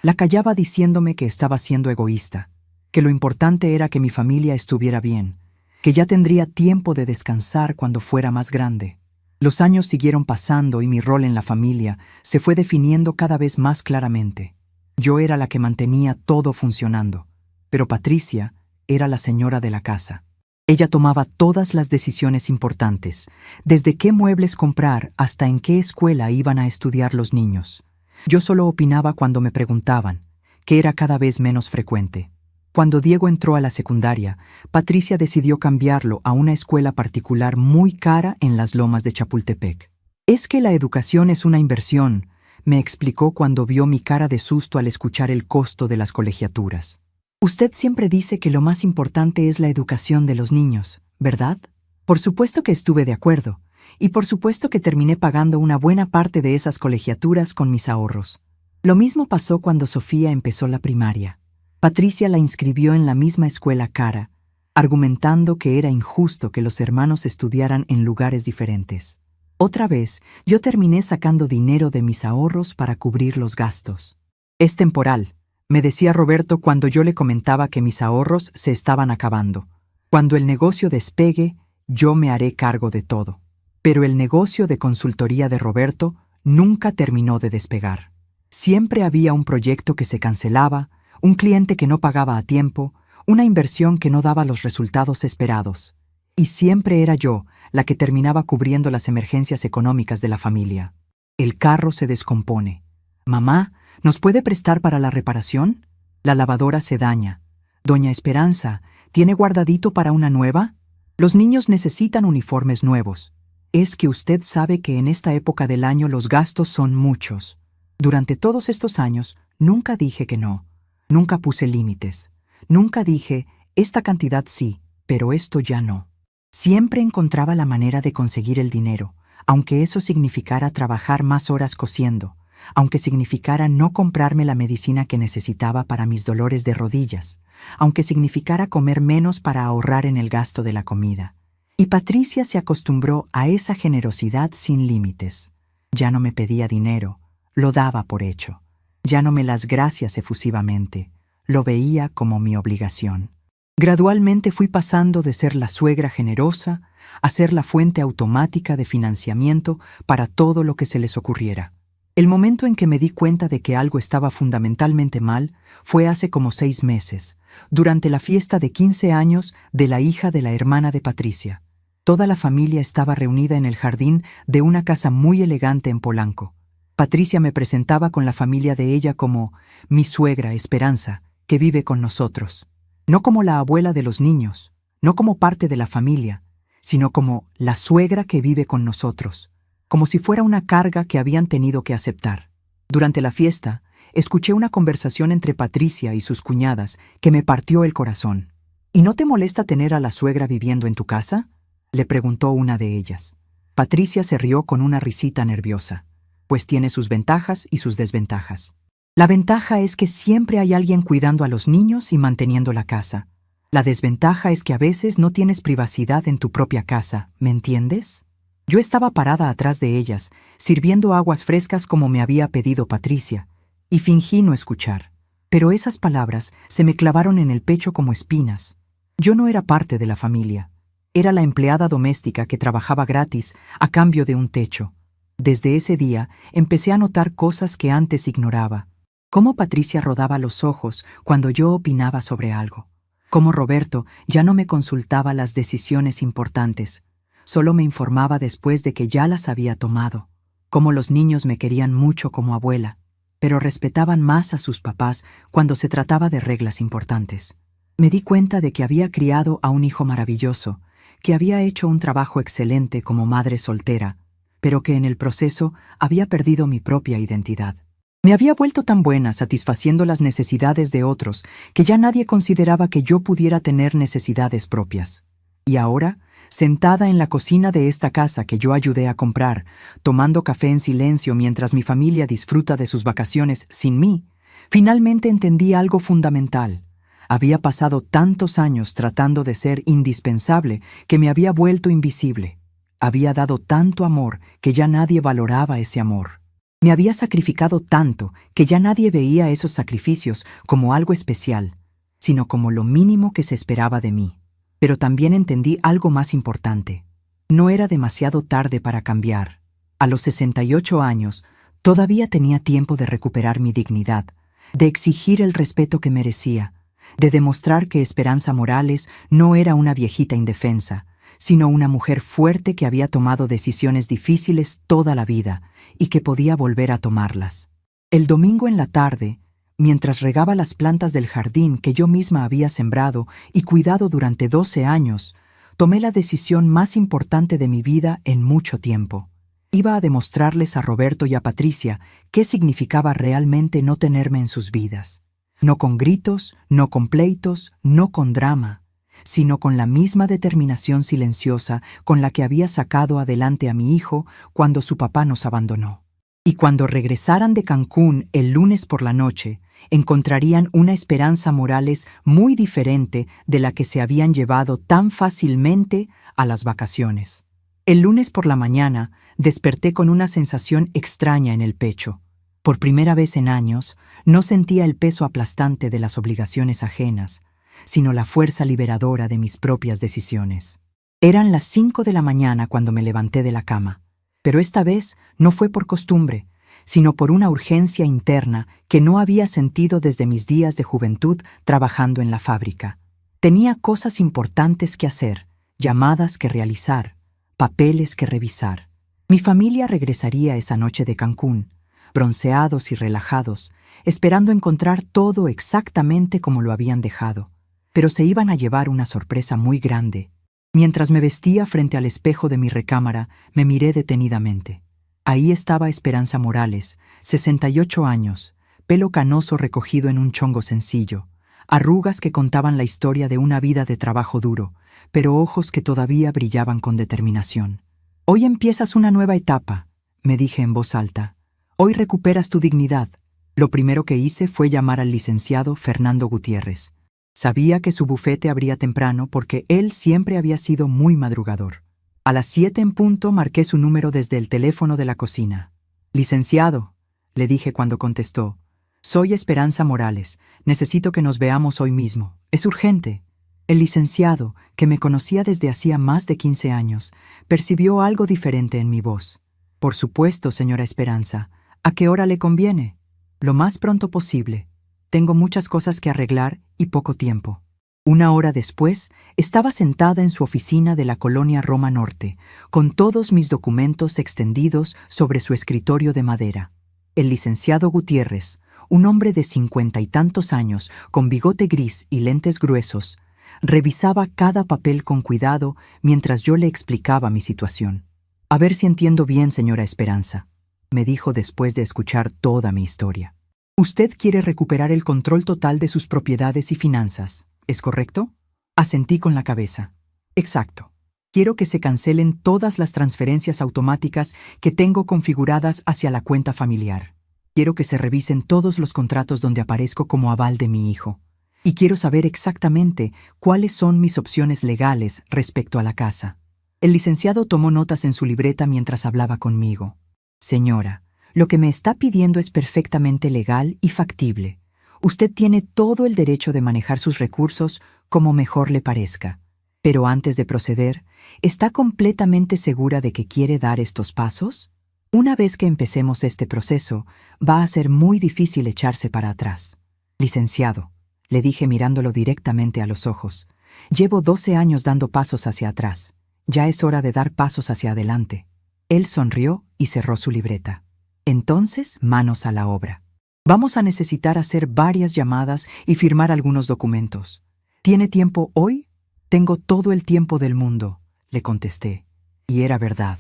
la callaba diciéndome que estaba siendo egoísta, que lo importante era que mi familia estuviera bien, que ya tendría tiempo de descansar cuando fuera más grande. Los años siguieron pasando y mi rol en la familia se fue definiendo cada vez más claramente. Yo era la que mantenía todo funcionando, pero Patricia era la señora de la casa. Ella tomaba todas las decisiones importantes, desde qué muebles comprar hasta en qué escuela iban a estudiar los niños. Yo solo opinaba cuando me preguntaban, que era cada vez menos frecuente. Cuando Diego entró a la secundaria, Patricia decidió cambiarlo a una escuela particular muy cara en las lomas de Chapultepec. «Es que la educación es una inversión», me explicó cuando vio mi cara de susto al escuchar el costo de las colegiaturas. Usted siempre dice que lo más importante es la educación de los niños, ¿verdad? Por supuesto que estuve de acuerdo, y por supuesto que terminé pagando una buena parte de esas colegiaturas con mis ahorros. Lo mismo pasó cuando Sofía empezó la primaria. Patricia la inscribió en la misma escuela cara, argumentando que era injusto que los hermanos estudiaran en lugares diferentes. Otra vez, yo terminé sacando dinero de mis ahorros para cubrir los gastos. Es temporal, me decía Roberto cuando yo le comentaba que mis ahorros se estaban acabando. Cuando el negocio despegue, yo me haré cargo de todo. Pero el negocio de consultoría de Roberto nunca terminó de despegar. Siempre había un proyecto que se cancelaba, un cliente que no pagaba a tiempo, una inversión que no daba los resultados esperados. Y siempre era yo la que terminaba cubriendo las emergencias económicas de la familia. El carro se descompone. Mamá, ¿nos puede prestar para la reparación? La lavadora se daña. Doña Esperanza, ¿tiene guardadito para una nueva? Los niños necesitan uniformes nuevos. Es que usted sabe que en esta época del año los gastos son muchos. Durante todos estos años, nunca dije que no. Nunca puse límites. Nunca dije, esta cantidad sí, pero esto ya no. Siempre encontraba la manera de conseguir el dinero, aunque eso significara trabajar más horas cosiendo, aunque significara no comprarme la medicina que necesitaba para mis dolores de rodillas, aunque significara comer menos para ahorrar en el gasto de la comida. Y Patricia se acostumbró a esa generosidad sin límites. Ya no me pedía dinero, lo daba por hecho. Ya no me las gracias efusivamente, lo veía como mi obligación. Gradualmente fui pasando de ser la suegra generosa a ser la fuente automática de financiamiento para todo lo que se les ocurriera. El momento en que me di cuenta de que algo estaba fundamentalmente mal fue hace como 6 meses, durante la fiesta de 15 años de la hija de la hermana de Patricia. Toda la familia estaba reunida en el jardín de una casa muy elegante en Polanco. Patricia me presentaba con la familia de ella como mi suegra Esperanza, que vive con nosotros. No como la abuela de los niños, no como parte de la familia, sino como la suegra que vive con nosotros, como si fuera una carga que habían tenido que aceptar. Durante la fiesta, escuché una conversación entre Patricia y sus cuñadas que me partió el corazón. ¿Y no te molesta tener a la suegra viviendo en tu casa?, le preguntó una de ellas. Patricia se rió con una risita nerviosa, pues tiene sus ventajas y sus desventajas. La ventaja es que siempre hay alguien cuidando a los niños y manteniendo la casa. La desventaja es que a veces no tienes privacidad en tu propia casa, ¿me entiendes? Yo estaba parada atrás de ellas, sirviendo aguas frescas como me había pedido Patricia, y fingí no escuchar. Pero esas palabras se me clavaron en el pecho como espinas. Yo no era parte de la familia. Era la empleada doméstica que trabajaba gratis a cambio de un techo. Desde ese día empecé a notar cosas que antes ignoraba. Cómo Patricia rodaba los ojos cuando yo opinaba sobre algo. Cómo Roberto ya no me consultaba las decisiones importantes. Solo me informaba después de que ya las había tomado. Cómo los niños me querían mucho como abuela, pero respetaban más a sus papás cuando se trataba de reglas importantes. Me di cuenta de que había criado a un hijo maravilloso, que había hecho un trabajo excelente como madre soltera, pero que en el proceso había perdido mi propia identidad. Me había vuelto tan buena satisfaciendo las necesidades de otros que ya nadie consideraba que yo pudiera tener necesidades propias. Y ahora, sentada en la cocina de esta casa que yo ayudé a comprar, tomando café en silencio mientras mi familia disfruta de sus vacaciones sin mí, finalmente entendí algo fundamental. Había pasado tantos años tratando de ser indispensable que me había vuelto invisible. Había dado tanto amor que ya nadie valoraba ese amor. Me había sacrificado tanto que ya nadie veía esos sacrificios como algo especial, sino como lo mínimo que se esperaba de mí. Pero también entendí algo más importante. No era demasiado tarde para cambiar. A los 68 años, todavía tenía tiempo de recuperar mi dignidad, de exigir el respeto que merecía, de demostrar que Esperanza Morales no era una viejita indefensa, sino una mujer fuerte que había tomado decisiones difíciles toda la vida y que podía volver a tomarlas. El domingo en la tarde, mientras regaba las plantas del jardín que yo misma había sembrado y cuidado durante 12 años, tomé la decisión más importante de mi vida en mucho tiempo. Iba a demostrarles a Roberto y a Patricia qué significaba realmente no tenerme en sus vidas. No con gritos, no con pleitos, no con drama, sino con la misma determinación silenciosa con la que había sacado adelante a mi hijo cuando su papá nos abandonó. Y cuando regresaran de Cancún el lunes por la noche, encontrarían una Esperanza Morales muy diferente de la que se habían llevado tan fácilmente a las vacaciones. El lunes por la mañana desperté con una sensación extraña en el pecho. Por primera vez en años, no sentía el peso aplastante de las obligaciones ajenas, sino la fuerza liberadora de mis propias decisiones. Eran las 5 de la mañana cuando me levanté de la cama, pero esta vez no fue por costumbre, sino por una urgencia interna que no había sentido desde mis días de juventud trabajando en la fábrica. Tenía cosas importantes que hacer, llamadas que realizar, papeles que revisar. Mi familia regresaría esa noche de Cancún, bronceados y relajados, esperando encontrar todo exactamente como lo habían dejado. Pero se iban a llevar una sorpresa muy grande. Mientras me vestía frente al espejo de mi recámara, me miré detenidamente. Ahí estaba Esperanza Morales, 68 años, pelo canoso recogido en un chongo sencillo, arrugas que contaban la historia de una vida de trabajo duro, pero ojos que todavía brillaban con determinación. «Hoy empiezas una nueva etapa», me dije en voz alta. «Hoy recuperas tu dignidad». Lo primero que hice fue llamar al licenciado Fernando Gutiérrez. Sabía que su bufete abría temprano porque él siempre había sido muy madrugador. A las 7 en punto marqué su número desde el teléfono de la cocina. «Licenciado», le dije cuando contestó, «soy Esperanza Morales. Necesito que nos veamos hoy mismo. Es urgente». El licenciado, que me conocía desde hacía más de 15 años, percibió algo diferente en mi voz. «Por supuesto, señora Esperanza. ¿A qué hora le conviene?» «Lo más pronto posible. Tengo muchas cosas que arreglar y poco tiempo». Una hora después, estaba sentada en su oficina de la colonia Roma Norte, con todos mis documentos extendidos sobre su escritorio de madera. El licenciado Gutiérrez, un hombre de 50 y tantos años, con bigote gris y lentes gruesos, revisaba cada papel con cuidado mientras yo le explicaba mi situación. «A ver si entiendo bien, señora Esperanza», me dijo después de escuchar toda mi historia. «Usted quiere recuperar el control total de sus propiedades y finanzas, ¿es correcto?» Asentí con la cabeza. «Exacto. Quiero que se cancelen todas las transferencias automáticas que tengo configuradas hacia la cuenta familiar. Quiero que se revisen todos los contratos donde aparezco como aval de mi hijo. Y quiero saber exactamente cuáles son mis opciones legales respecto a la casa». El licenciado tomó notas en su libreta mientras hablaba conmigo. «Señora, lo que me está pidiendo es perfectamente legal y factible. Usted tiene todo el derecho de manejar sus recursos como mejor le parezca. Pero antes de proceder, ¿está completamente segura de que quiere dar estos pasos? Una vez que empecemos este proceso, va a ser muy difícil echarse para atrás». «Licenciado», le dije mirándolo directamente a los ojos, «llevo 12 años dando pasos hacia atrás. Ya es hora de dar pasos hacia adelante». Él sonrió y cerró su libreta. «Entonces, manos a la obra. Vamos a necesitar hacer varias llamadas y firmar algunos documentos. ¿Tiene tiempo hoy?» «Tengo todo el tiempo del mundo», le contesté. Y era verdad.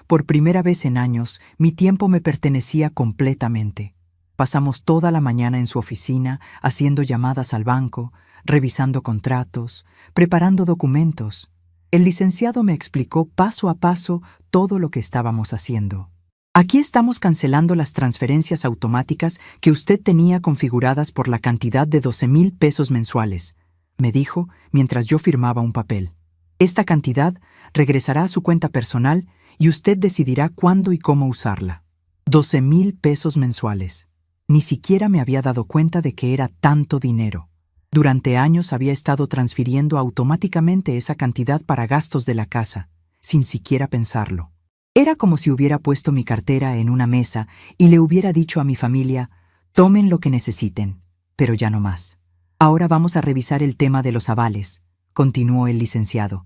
Por primera vez en años, mi tiempo me pertenecía completamente. Pasamos toda la mañana en su oficina, haciendo llamadas al banco, revisando contratos, preparando documentos. El licenciado me explicó paso a paso todo lo que estábamos haciendo. «Aquí estamos cancelando las transferencias automáticas que usted tenía configuradas por la cantidad de 12,000 pesos mensuales», me dijo mientras yo firmaba un papel. «Esta cantidad regresará a su cuenta personal y usted decidirá cuándo y cómo usarla». 12,000 pesos mensuales. Ni siquiera me había dado cuenta de que era tanto dinero. Durante años había estado transfiriendo automáticamente esa cantidad para gastos de la casa, sin siquiera pensarlo. Era como si hubiera puesto mi cartera en una mesa y le hubiera dicho a mi familia: «Tomen lo que necesiten, pero ya no más». «Ahora vamos a revisar el tema de los avales», continuó el licenciado.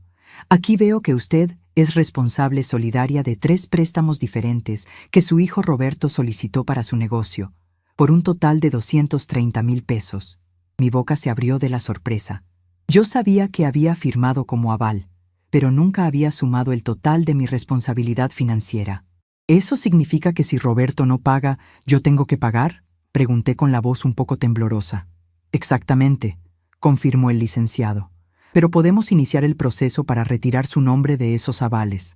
«Aquí veo que usted es responsable solidaria de 3 préstamos diferentes que su hijo Roberto solicitó para su negocio, por un total de 230,000 pesos. Mi boca se abrió de la sorpresa. Yo sabía que había firmado como aval, pero nunca había sumado el total de mi responsabilidad financiera. ¿Eso significa que si Roberto no paga, yo tengo que pagar? Pregunté con la voz un poco temblorosa. Exactamente, confirmó el licenciado. Pero podemos iniciar el proceso para retirar su nombre de esos avales.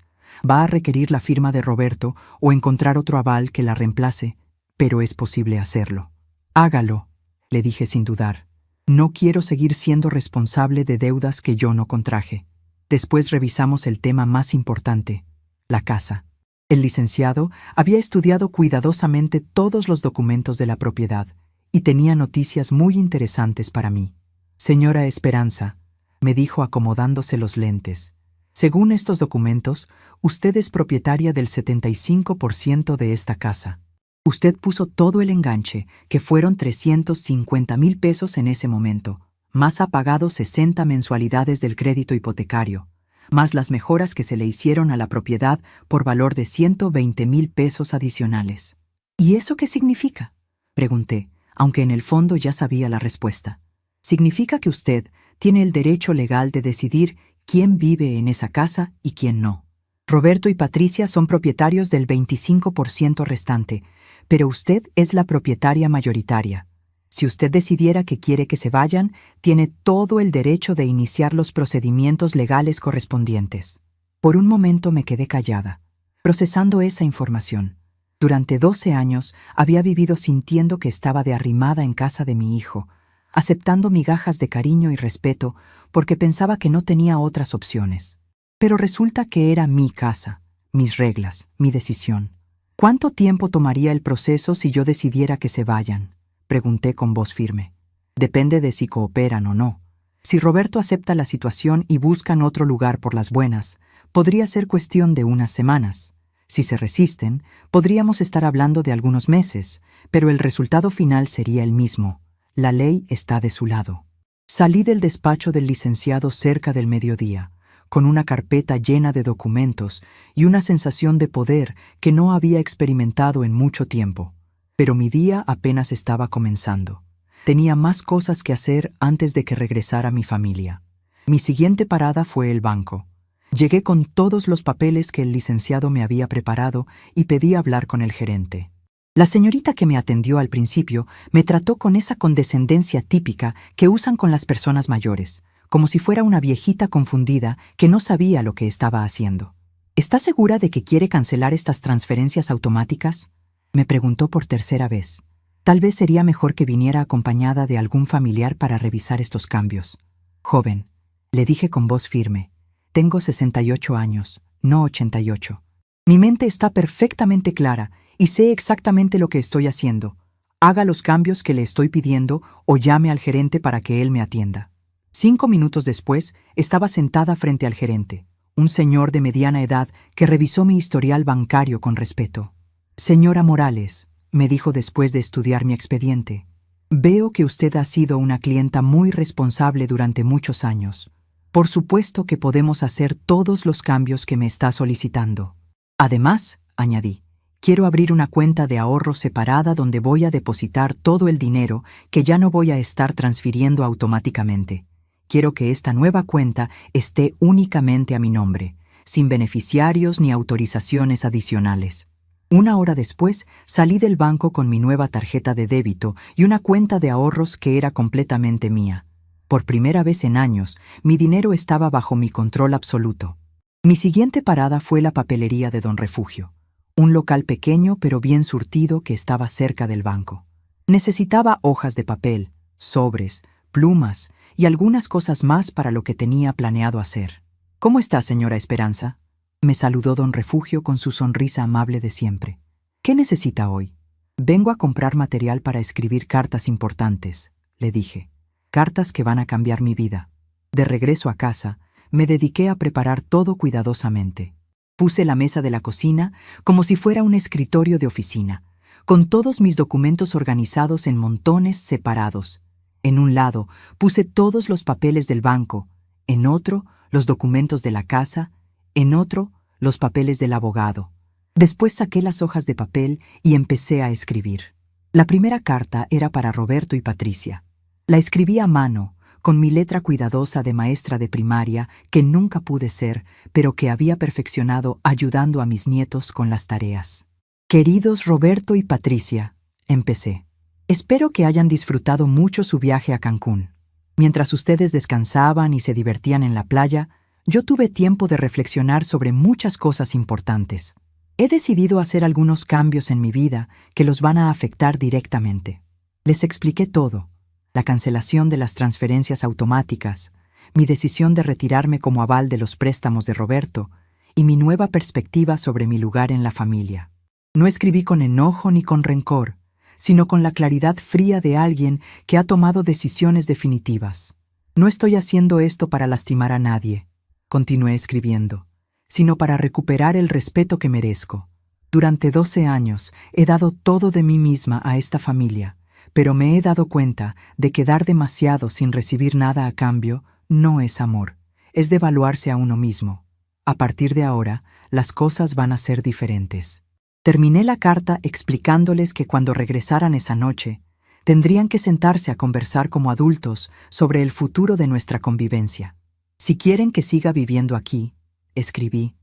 Va a requerir la firma de Roberto o encontrar otro aval que la reemplace, pero es posible hacerlo. Hágalo, le dije sin dudar. No quiero seguir siendo responsable de deudas que yo no contraje. Después revisamos el tema más importante, la casa. El licenciado había estudiado cuidadosamente todos los documentos de la propiedad y tenía noticias muy interesantes para mí. Señora Esperanza, me dijo acomodándose los lentes, según estos documentos, usted es propietaria del 75% de esta casa. Usted puso todo el enganche, que fueron 350,000 pesos en ese momento, más ha pagado 60 mensualidades del crédito hipotecario, más las mejoras que se le hicieron a la propiedad por valor de 120,000 pesos adicionales. ¿Y eso qué significa?, pregunté, aunque en el fondo ya sabía la respuesta. Significa que usted tiene el derecho legal de decidir quién vive en esa casa y quién no. Roberto y Patricia son propietarios del 25% restante, pero usted es la propietaria mayoritaria. Si usted decidiera que quiere que se vayan, tiene todo el derecho de iniciar los procedimientos legales correspondientes. Por un momento me quedé callada, procesando esa información. Durante 12 años había vivido sintiendo que estaba de arrimada en casa de mi hijo, aceptando migajas de cariño y respeto porque pensaba que no tenía otras opciones. Pero resulta que era mi casa, mis reglas, mi decisión. ¿Cuánto tiempo tomaría el proceso si yo decidiera que se vayan?, pregunté con voz firme. Depende de si cooperan o no. Si Roberto acepta la situación y buscan otro lugar por las buenas, podría ser cuestión de unas semanas. Si se resisten, podríamos estar hablando de algunos meses, pero el resultado final sería el mismo. La ley está de su lado. Salí del despacho del licenciado cerca del mediodía, con una carpeta llena de documentos y una sensación de poder que no había experimentado en mucho tiempo. Pero mi día apenas estaba comenzando. Tenía más cosas que hacer antes de que regresara mi familia. Mi siguiente parada fue el banco. Llegué con todos los papeles que el licenciado me había preparado y pedí hablar con el gerente. La señorita que me atendió al principio me trató con esa condescendencia típica que usan con las personas mayores, como si fuera una viejita confundida que no sabía lo que estaba haciendo. ¿Está segura de que quiere cancelar estas transferencias automáticas?, me preguntó por tercera vez. Tal vez sería mejor que viniera acompañada de algún familiar para revisar estos cambios. Joven, le dije con voz firme, tengo 68 años, no 88. Mi mente está perfectamente clara y sé exactamente lo que estoy haciendo. Haga los cambios que le estoy pidiendo o llame al gerente para que él me atienda. 5 minutos después, estaba sentada frente al gerente, un señor de mediana edad que revisó mi historial bancario con respeto. Señora Morales, me dijo después de estudiar mi expediente, veo que usted ha sido una clienta muy responsable durante muchos años. Por supuesto que podemos hacer todos los cambios que me está solicitando. Además, añadí, quiero abrir una cuenta de ahorro separada donde voy a depositar todo el dinero que ya no voy a estar transfiriendo automáticamente. Quiero que esta nueva cuenta esté únicamente a mi nombre, sin beneficiarios ni autorizaciones adicionales. 1 hora después, salí del banco con mi nueva tarjeta de débito y una cuenta de ahorros que era completamente mía. Por primera vez en años, mi dinero estaba bajo mi control absoluto. Mi siguiente parada fue la papelería de Don Refugio, un local pequeño pero bien surtido que estaba cerca del banco. Necesitaba hojas de papel, sobres, plumas y algunas cosas más para lo que tenía planeado hacer. ¿Cómo está, señora Esperanza?, me saludó Don Refugio con su sonrisa amable de siempre. ¿Qué necesita hoy? Vengo a comprar material para escribir cartas importantes, le dije. Cartas que van a cambiar mi vida. De regreso a casa, me dediqué a preparar todo cuidadosamente. Puse la mesa de la cocina como si fuera un escritorio de oficina, con todos mis documentos organizados en montones separados. En un lado puse todos los papeles del banco, en otro los documentos de la casa, en otro los papeles del abogado. Después saqué las hojas de papel y empecé a escribir. La primera carta era para Roberto y Patricia. La escribí a mano, con mi letra cuidadosa de maestra de primaria que nunca pude ser, pero que había perfeccionado ayudando a mis nietos con las tareas. Queridos Roberto y Patricia, empecé. Espero que hayan disfrutado mucho su viaje a Cancún. Mientras ustedes descansaban y se divertían en la playa, yo tuve tiempo de reflexionar sobre muchas cosas importantes. He decidido hacer algunos cambios en mi vida que los van a afectar directamente. Les expliqué todo: la cancelación de las transferencias automáticas, mi decisión de retirarme como aval de los préstamos de Roberto y mi nueva perspectiva sobre mi lugar en la familia. No escribí con enojo ni con rencor, sino con la claridad fría de alguien que ha tomado decisiones definitivas. No estoy haciendo esto para lastimar a nadie, continué escribiendo, sino para recuperar el respeto que merezco. Durante 12 años he dado todo de mí misma a esta familia, pero me he dado cuenta de que dar demasiado sin recibir nada a cambio no es amor, es devaluarse a uno mismo. A partir de ahora, las cosas van a ser diferentes. Terminé la carta explicándoles que cuando regresaran esa noche, tendrían que sentarse a conversar como adultos sobre el futuro de nuestra convivencia. Si quieren que siga viviendo aquí, escribí,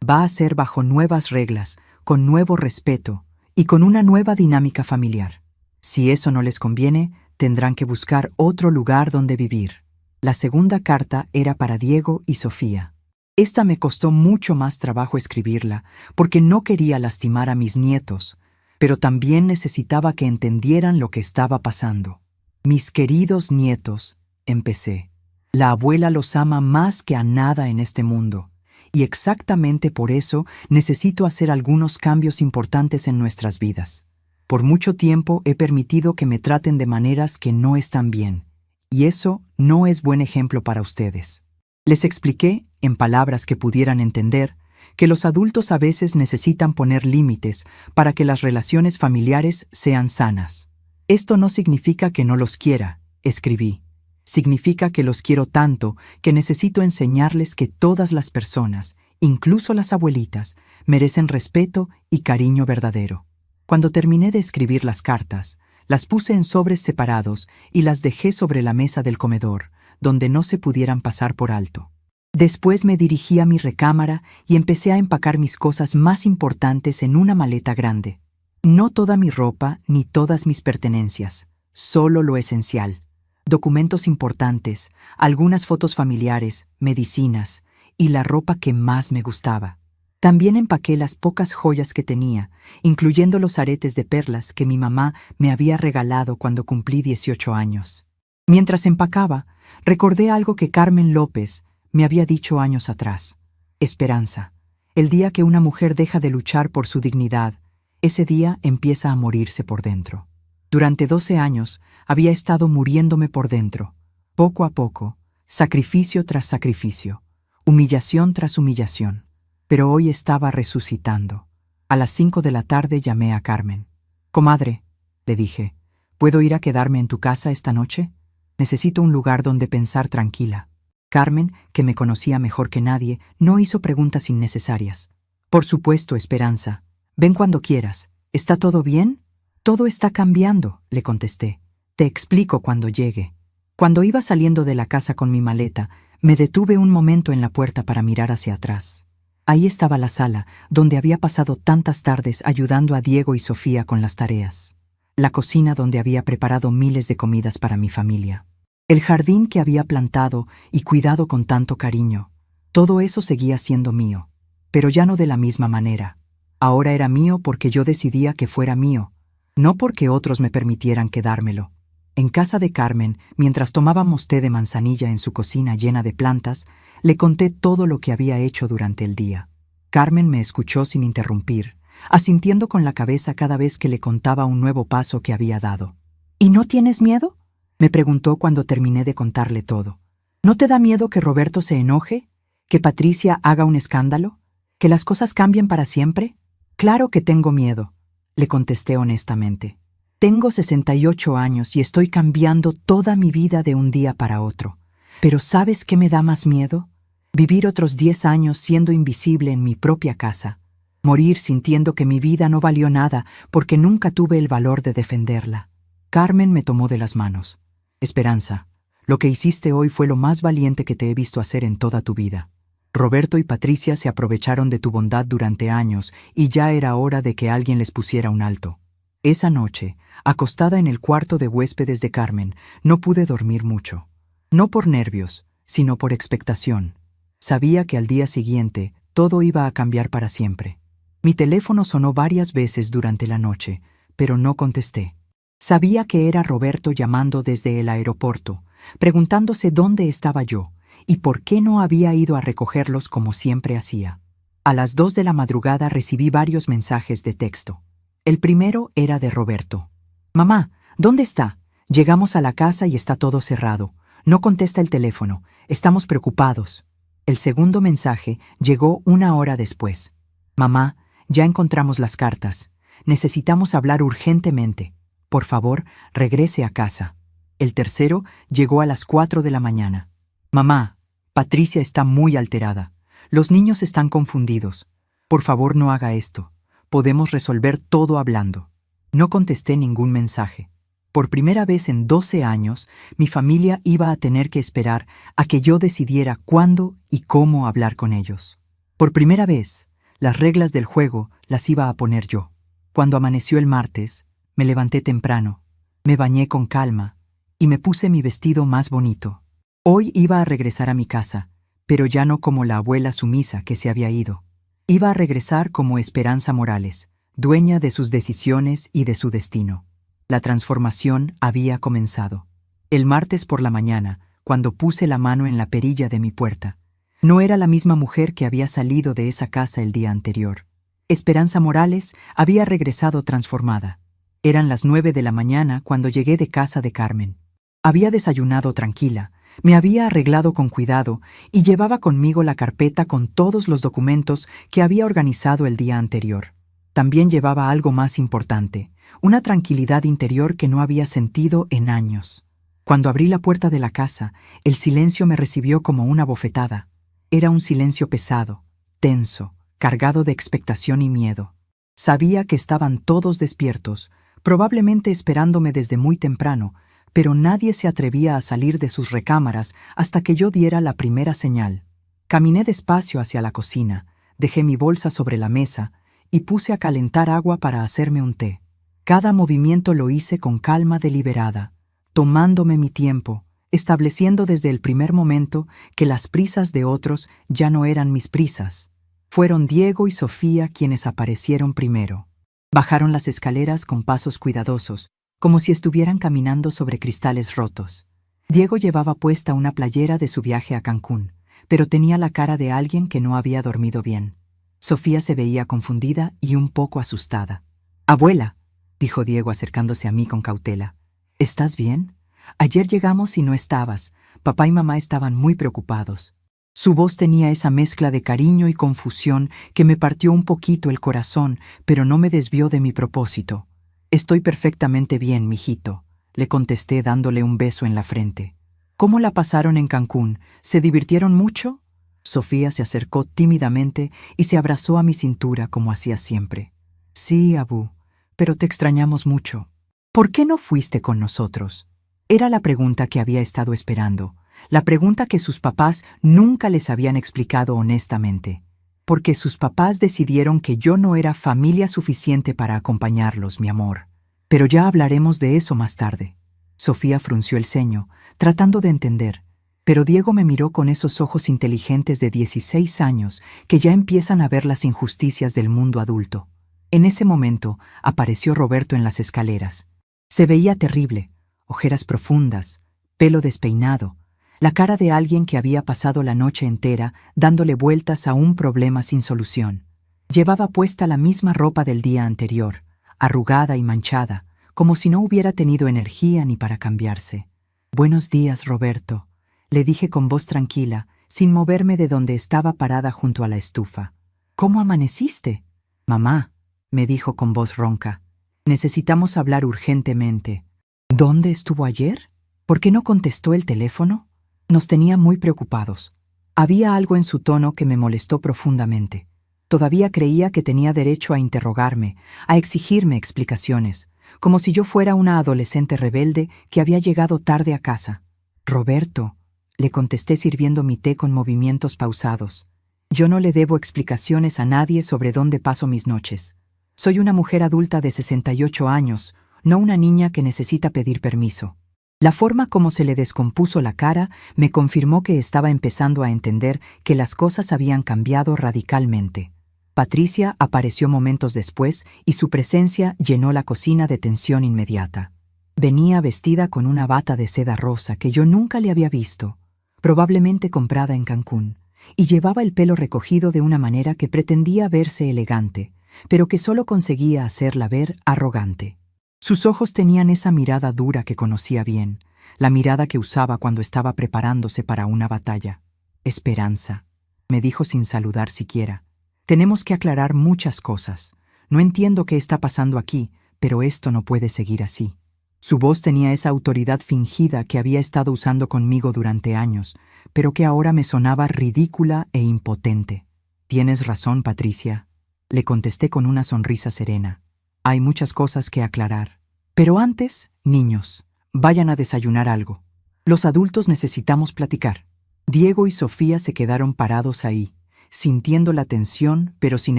va a ser bajo nuevas reglas, con nuevo respeto y con una nueva dinámica familiar. Si eso no les conviene, tendrán que buscar otro lugar donde vivir. La segunda carta era para Diego y Sofía. Esta me costó mucho más trabajo escribirla, porque no quería lastimar a mis nietos, pero también necesitaba que entendieran lo que estaba pasando. Mis queridos nietos, empecé. La abuela los ama más que a nada en este mundo, y exactamente por eso necesito hacer algunos cambios importantes en nuestras vidas. Por mucho tiempo he permitido que me traten de maneras que no están bien, y eso no es buen ejemplo para ustedes. Les expliqué, en palabras que pudieran entender, que los adultos a veces necesitan poner límites para que las relaciones familiares sean sanas. Esto no significa que no los quiera, escribí. Significa que los quiero tanto que necesito enseñarles que todas las personas, incluso las abuelitas, merecen respeto y cariño verdadero. Cuando terminé de escribir las cartas, las puse en sobres separados y las dejé sobre la mesa del comedor, donde no se pudieran pasar por alto. Después me dirigí a mi recámara y empecé a empacar mis cosas más importantes en una maleta grande. No toda mi ropa ni todas mis pertenencias, solo lo esencial. Documentos importantes, algunas fotos familiares, medicinas y la ropa que más me gustaba. También empaqué las pocas joyas que tenía, incluyendo los aretes de perlas que mi mamá me había regalado cuando cumplí 18 años. Mientras empacaba, recordé algo que Carmen López me había dicho años atrás. Esperanza. El día que una mujer deja de luchar por su dignidad, ese día empieza a morirse por dentro. Durante 12 años había estado muriéndome por dentro, poco a poco, sacrificio tras sacrificio, humillación tras humillación. Pero hoy estaba resucitando. A las 5 de la tarde llamé a Carmen. «Comadre», le dije, «¿puedo ir a quedarme en tu casa esta noche? Necesito un lugar donde pensar tranquila». Carmen, que me conocía mejor que nadie, no hizo preguntas innecesarias. «Por supuesto, Esperanza. Ven cuando quieras. ¿Está todo bien?» «Todo está cambiando», le contesté. «Te explico cuando llegue». Cuando iba saliendo de la casa con mi maleta, me detuve un momento en la puerta para mirar hacia atrás. Ahí estaba la sala, donde había pasado tantas tardes ayudando a Diego y Sofía con las tareas. La cocina donde había preparado miles de comidas para mi familia. El jardín que había plantado y cuidado con tanto cariño. Todo eso seguía siendo mío, pero ya no de la misma manera. Ahora era mío porque yo decidía que fuera mío, no porque otros me permitieran quedármelo. En casa de Carmen, mientras tomábamos té de manzanilla en su cocina llena de plantas, le conté todo lo que había hecho durante el día. Carmen me escuchó sin interrumpir, asintiendo con la cabeza cada vez que le contaba un nuevo paso que había dado. «¿Y no tienes miedo?», me preguntó cuando terminé de contarle todo. «¿No te da miedo que Roberto se enoje? ¿Que Patricia haga un escándalo? ¿Que las cosas cambien para siempre?» «Claro que tengo miedo», le contesté honestamente. «Tengo 68 años y estoy cambiando toda mi vida de un día para otro. Pero ¿sabes qué me da más miedo? Vivir otros 10 años siendo invisible en mi propia casa. Morir sintiendo que mi vida no valió nada porque nunca tuve el valor de defenderla». Carmen me tomó de las manos. «Esperanza, Lo que hiciste hoy fue lo más valiente que te he visto hacer en toda tu vida. Roberto y Patricia se aprovecharon de tu bondad durante años y ya era hora de que alguien les pusiera un alto. Esa noche, acostada en el cuarto de huéspedes de Carmen, no pude dormir mucho. No por nervios, sino por expectación. Sabía que al día siguiente todo iba a cambiar para siempre. Mi teléfono sonó varias veces durante la noche, pero no contesté. Sabía que era Roberto llamando desde el aeropuerto, preguntándose dónde estaba yo y por qué no había ido a recogerlos como siempre hacía. A las 2 de la madrugada recibí varios mensajes de texto. El primero era de Roberto. «Mamá, ¿dónde está? Llegamos a la casa y está todo cerrado. No contesta el teléfono. Estamos preocupados». El segundo mensaje llegó 1 hora después. «Mamá, ya encontramos las cartas. Necesitamos hablar urgentemente. Por favor, regrese a casa». El tercero llegó a las 4 de la mañana. «Mamá, Patricia está muy alterada. Los niños están confundidos. Por favor, no haga esto. Podemos resolver todo hablando». No contesté ningún mensaje. Por primera vez en 12 años, mi familia iba a tener que esperar a que yo decidiera cuándo y cómo hablar con ellos. Por primera vez, las reglas del juego las iba a poner yo. Cuando amaneció el martes, me levanté temprano, me bañé con calma y me puse mi vestido más bonito. Hoy iba a regresar a mi casa, pero ya no como la abuela sumisa que se había ido. Iba a regresar como Esperanza Morales, dueña de sus decisiones y de su destino. La transformación había comenzado. El martes por la mañana, cuando puse la mano en la perilla de mi puerta, no era la misma mujer que había salido de esa casa el día anterior. Esperanza Morales había regresado transformada. Eran las 9 de la mañana cuando llegué de casa de Carmen. Había desayunado tranquila, me había arreglado con cuidado y llevaba conmigo la carpeta con todos los documentos que había organizado el día anterior. También llevaba algo más importante, una tranquilidad interior que no había sentido en años. Cuando abrí la puerta de la casa, el silencio me recibió como una bofetada. Era un silencio pesado, tenso, cargado de expectación y miedo. Sabía que estaban todos despiertos, probablemente esperándome desde muy temprano, pero nadie se atrevía a salir de sus recámaras hasta que yo diera la primera señal. Caminé despacio hacia la cocina, dejé mi bolsa sobre la mesa y puse a calentar agua para hacerme un té. Cada movimiento lo hice con calma deliberada, tomándome mi tiempo, estableciendo desde el primer momento que las prisas de otros ya no eran mis prisas. Fueron Diego y Sofía quienes aparecieron primero. Bajaron las escaleras con pasos cuidadosos, como si estuvieran caminando sobre cristales rotos. Diego llevaba puesta una playera de su viaje a Cancún, pero tenía la cara de alguien que no había dormido bien. Sofía se veía confundida y un poco asustada. «Abuela», dijo Diego acercándose a mí con cautela, «¿estás bien? Ayer llegamos y no estabas. Papá y mamá estaban muy preocupados». Su voz tenía esa mezcla de cariño y confusión que me partió un poquito el corazón, pero no me desvió de mi propósito. «Estoy perfectamente bien, mijito», le contesté dándole un beso en la frente. «¿Cómo la pasaron en Cancún? ¿Se divirtieron mucho?» Sofía se acercó tímidamente y se abrazó a mi cintura como hacía siempre. «Sí, Abú, pero te extrañamos mucho. ¿Por qué no fuiste con nosotros?» Era la pregunta que había estado esperando, la pregunta que sus papás nunca les habían explicado honestamente. Porque sus papás decidieron que yo no era familia suficiente para acompañarlos, mi amor. Pero ya hablaremos de eso más tarde. Sofía frunció el ceño, tratando de entender. Pero Diego me miró con esos ojos inteligentes de 16 años que ya empiezan a ver las injusticias del mundo adulto. En ese momento apareció Roberto en las escaleras. Se veía terrible, ojeras profundas, pelo despeinado, la cara de alguien que había pasado la noche entera dándole vueltas a un problema sin solución. Llevaba puesta la misma ropa del día anterior, arrugada y manchada, como si no hubiera tenido energía ni para cambiarse. «Buenos días, Roberto», le dije con voz tranquila, sin moverme de donde estaba parada junto a la estufa. «¿Cómo amaneciste?» «Mamá», me dijo con voz ronca, «necesitamos hablar urgentemente». «¿Dónde estuvo ayer? ¿Por qué no contestó el teléfono?» Nos tenía muy preocupados. Había algo en su tono que me molestó profundamente. Todavía creía que tenía derecho a interrogarme, a exigirme explicaciones, como si yo fuera una adolescente rebelde que había llegado tarde a casa. Roberto, le contesté sirviendo mi té con movimientos pausados. Yo no le debo explicaciones a nadie sobre dónde paso mis noches. Soy una mujer adulta de 68 años, no una niña que necesita pedir permiso. La forma como se le descompuso la cara me confirmó que estaba empezando a entender que las cosas habían cambiado radicalmente. Patricia apareció momentos después y su presencia llenó la cocina de tensión inmediata. Venía vestida con una bata de seda rosa que yo nunca le había visto, probablemente comprada en Cancún, y llevaba el pelo recogido de una manera que pretendía verse elegante, pero que solo conseguía hacerla ver arrogante. Sus ojos tenían esa mirada dura que conocía bien, la mirada que usaba cuando estaba preparándose para una batalla. Esperanza, me dijo sin saludar siquiera. Tenemos que aclarar muchas cosas. No entiendo qué está pasando aquí, pero esto no puede seguir así. Su voz tenía esa autoridad fingida que había estado usando conmigo durante años, pero que ahora me sonaba ridícula e impotente. Tienes razón, Patricia, le contesté con una sonrisa serena. Hay muchas cosas que aclarar. Pero antes, niños, vayan a desayunar algo. Los adultos necesitamos platicar. Diego y Sofía se quedaron parados ahí, sintiendo la tensión, pero sin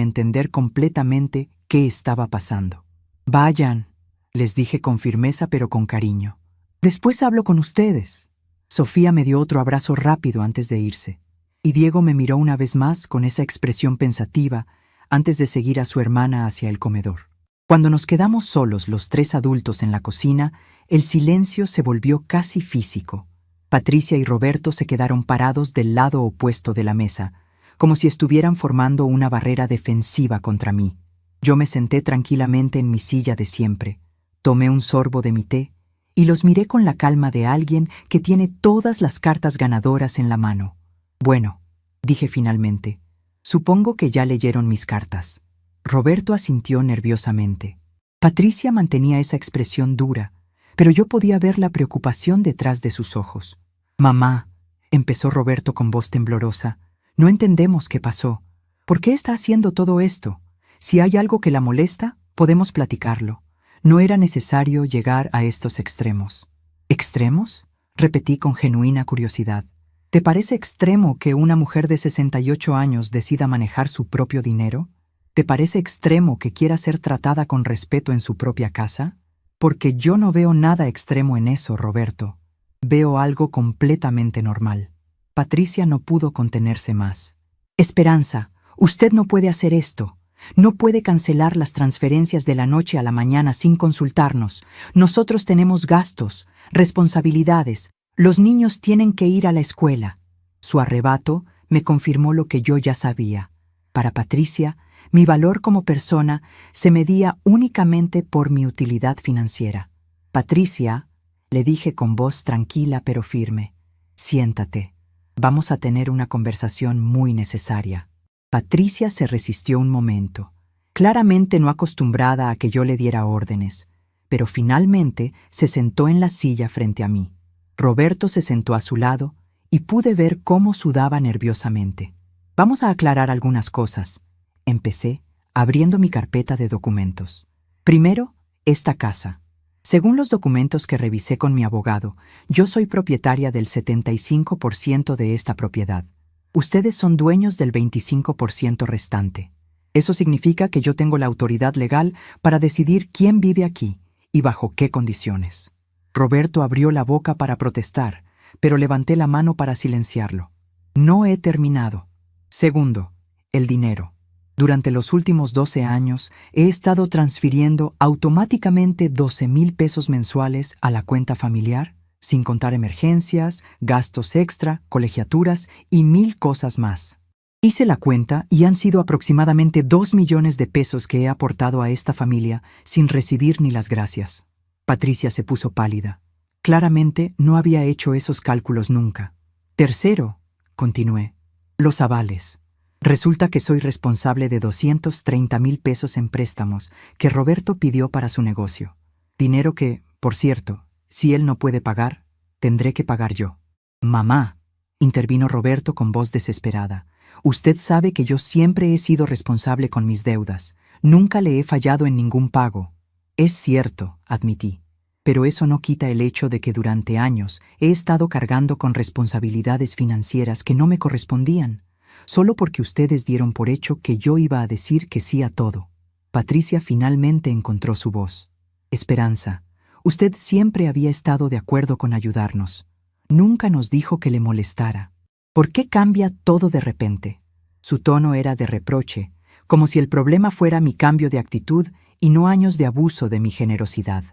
entender completamente qué estaba pasando. Vayan, les dije con firmeza pero con cariño. Después hablo con ustedes. Sofía me dio otro abrazo rápido antes de irse, y Diego me miró una vez más con esa expresión pensativa antes de seguir a su hermana hacia el comedor. Cuando nos quedamos solos los tres adultos en la cocina, el silencio se volvió casi físico. Patricia y Roberto se quedaron parados del lado opuesto de la mesa, como si estuvieran formando una barrera defensiva contra mí. Yo me senté tranquilamente en mi silla de siempre, tomé un sorbo de mi té y los miré con la calma de alguien que tiene todas las cartas ganadoras en la mano. Bueno, dije finalmente, supongo que ya leyeron mis cartas. Roberto asintió nerviosamente. Patricia mantenía esa expresión dura, pero yo podía ver la preocupación detrás de sus ojos. Mamá, empezó Roberto con voz temblorosa, no entendemos qué pasó. ¿Por qué está haciendo todo esto? Si hay algo que la molesta, podemos platicarlo. No era necesario llegar a estos extremos. ¿Extremos?, repetí con genuina curiosidad. ¿Te parece extremo que una mujer de 68 años decida manejar su propio dinero? ¿Te parece extremo que quiera ser tratada con respeto en su propia casa? Porque yo no veo nada extremo en eso, Roberto. Veo algo completamente normal. Patricia no pudo contenerse más. Esperanza, usted no puede hacer esto. No puede cancelar las transferencias de la noche a la mañana sin consultarnos. Nosotros tenemos gastos, responsabilidades. Los niños tienen que ir a la escuela. Su arrebato me confirmó lo que yo ya sabía. Para Patricia, mi valor como persona se medía únicamente por mi utilidad financiera. Patricia, le dije con voz tranquila pero firme, siéntate. Vamos a tener una conversación muy necesaria. Patricia se resistió un momento, claramente no acostumbrada a que yo le diera órdenes, pero finalmente se sentó en la silla frente a mí. Roberto se sentó a su lado y pude ver cómo sudaba nerviosamente. Vamos a aclarar algunas cosas. Empecé abriendo mi carpeta de documentos. Primero, esta casa. Según los documentos que revisé con mi abogado, yo soy propietaria del 75% de esta propiedad. Ustedes son dueños del 25% restante. Eso significa que yo tengo la autoridad legal para decidir quién vive aquí y bajo qué condiciones. Roberto abrió la boca para protestar, pero levanté la mano para silenciarlo. No he terminado. Segundo, el dinero. Durante los últimos 12 años he estado transfiriendo automáticamente 12,000 pesos mensuales a la cuenta familiar, sin contar emergencias, gastos extra, colegiaturas y 1,000 cosas más. Hice la cuenta y han sido aproximadamente 2 millones de pesos que he aportado a esta familia sin recibir ni las gracias. Patricia se puso pálida. Claramente no había hecho esos cálculos nunca. Tercero, continué, los avales. Resulta que soy responsable de 230,000 pesos en préstamos que Roberto pidió para su negocio. Dinero que, por cierto, si él no puede pagar, tendré que pagar yo. Mamá, intervino Roberto con voz desesperada, usted sabe que yo siempre he sido responsable con mis deudas. Nunca le he fallado en ningún pago. Es cierto, admití. pero eso no quita el hecho de que durante años he estado cargando con responsabilidades financieras que no me correspondían, solo porque ustedes dieron por hecho que yo iba a decir que sí a todo. Patricia finalmente encontró su voz. Esperanza, usted siempre había estado de acuerdo con ayudarnos. Nunca nos dijo que le molestara. ¿Por qué cambia todo de repente? Su tono era de reproche, como si el problema fuera mi cambio de actitud y no años de abuso de mi generosidad.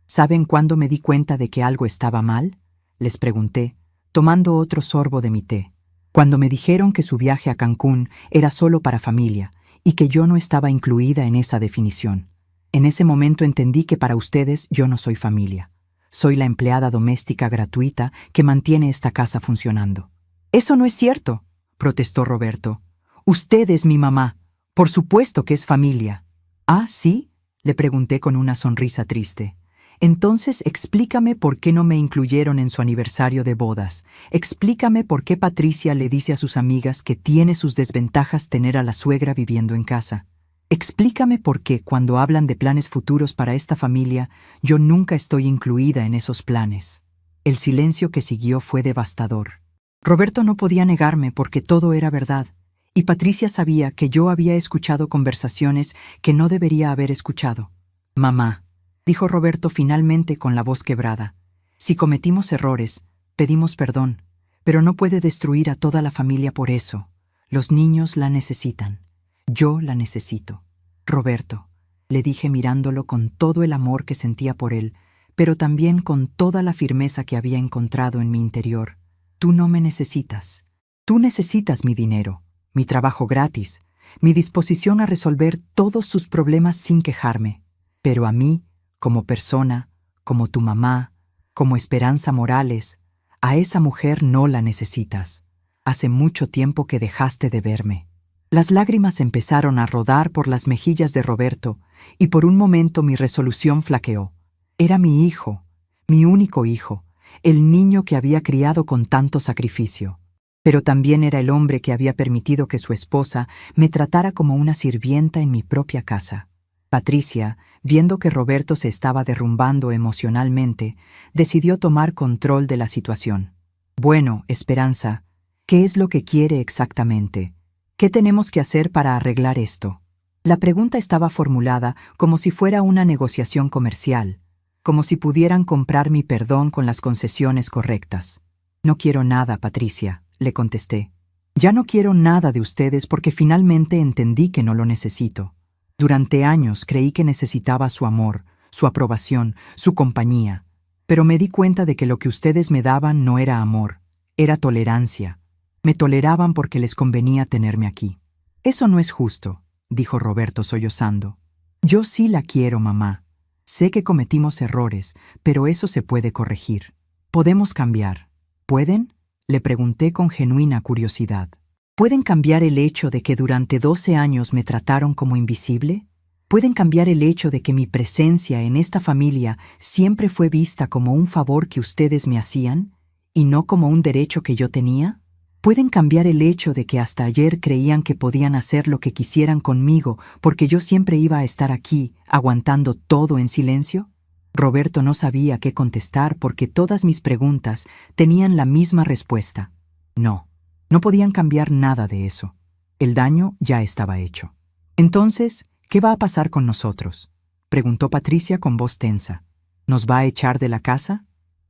¿Saben cuándo me di cuenta de que algo estaba mal? Les pregunté, tomando otro sorbo de mi té. Cuando me dijeron que su viaje a Cancún era solo para familia y que yo no estaba incluida en esa definición. En ese momento entendí que para ustedes yo no soy familia. Soy la empleada doméstica gratuita que mantiene esta casa funcionando. «Eso no es cierto», protestó Roberto. «Usted es mi mamá. Por supuesto que es familia». «¿Ah, sí?», le pregunté con una sonrisa triste. «Entonces explícame por qué no me incluyeron en su aniversario de bodas. Explícame por qué Patricia le dice a sus amigas que tiene sus desventajas tener a la suegra viviendo en casa. Explícame por qué, cuando hablan de planes futuros para esta familia, yo nunca estoy incluida en esos planes». El silencio que siguió fue devastador. Roberto no podía negarme porque todo era verdad, y Patricia sabía que yo había escuchado conversaciones que no debería haber escuchado. «Mamá», dijo Roberto finalmente con la voz quebrada, «si cometimos errores, pedimos perdón, pero no puede destruir a toda la familia por eso. Los niños la necesitan. Yo la necesito». «Roberto», le dije mirándolo con todo el amor que sentía por él, pero también con toda la firmeza que había encontrado en mi interior, «tú no me necesitas. Tú necesitas mi dinero, mi trabajo gratis, mi disposición a resolver todos sus problemas sin quejarme. Pero a mí, como persona, como tu mamá, como Esperanza Morales, a esa mujer no la necesitas. Hace mucho tiempo que dejaste de verme». Las lágrimas empezaron a rodar por las mejillas de Roberto y por un momento mi resolución flaqueó. Era mi hijo, mi único hijo, el niño que había criado con tanto sacrificio. Pero también era el hombre que había permitido que su esposa me tratara como una sirvienta en mi propia casa. Patricia, viendo que Roberto se estaba derrumbando emocionalmente, decidió tomar control de la situación. «Bueno, Esperanza, ¿qué es lo que quiere exactamente? ¿Qué tenemos que hacer para arreglar esto?». La pregunta estaba formulada como si fuera una negociación comercial, como si pudieran comprar mi perdón con las concesiones correctas. «No quiero nada, Patricia», le contesté. «Ya no quiero nada de ustedes porque finalmente entendí que no lo necesito. Durante años creí que necesitaba su amor, su aprobación, su compañía, pero me di cuenta de que lo que ustedes me daban no era amor, era tolerancia. Me toleraban porque les convenía tenerme aquí». «Eso no es justo», dijo Roberto sollozando. «Yo sí la quiero, mamá. Sé que cometimos errores, pero eso se puede corregir. Podemos cambiar. ¿Pueden?», le pregunté con genuina curiosidad. ¿Pueden cambiar el hecho de que durante 12 años me trataron como invisible? ¿Pueden cambiar el hecho de que mi presencia en esta familia siempre fue vista como un favor que ustedes me hacían y no como un derecho que yo tenía? ¿Pueden cambiar el hecho de que hasta ayer creían que podían hacer lo que quisieran conmigo porque yo siempre iba a estar aquí, aguantando todo en silencio? Roberto no sabía qué contestar porque todas mis preguntas tenían la misma respuesta. No, no podían cambiar nada de eso. El daño ya estaba hecho. «Entonces, ¿qué va a pasar con nosotros?», preguntó Patricia con voz tensa. «¿Nos va a echar de la casa?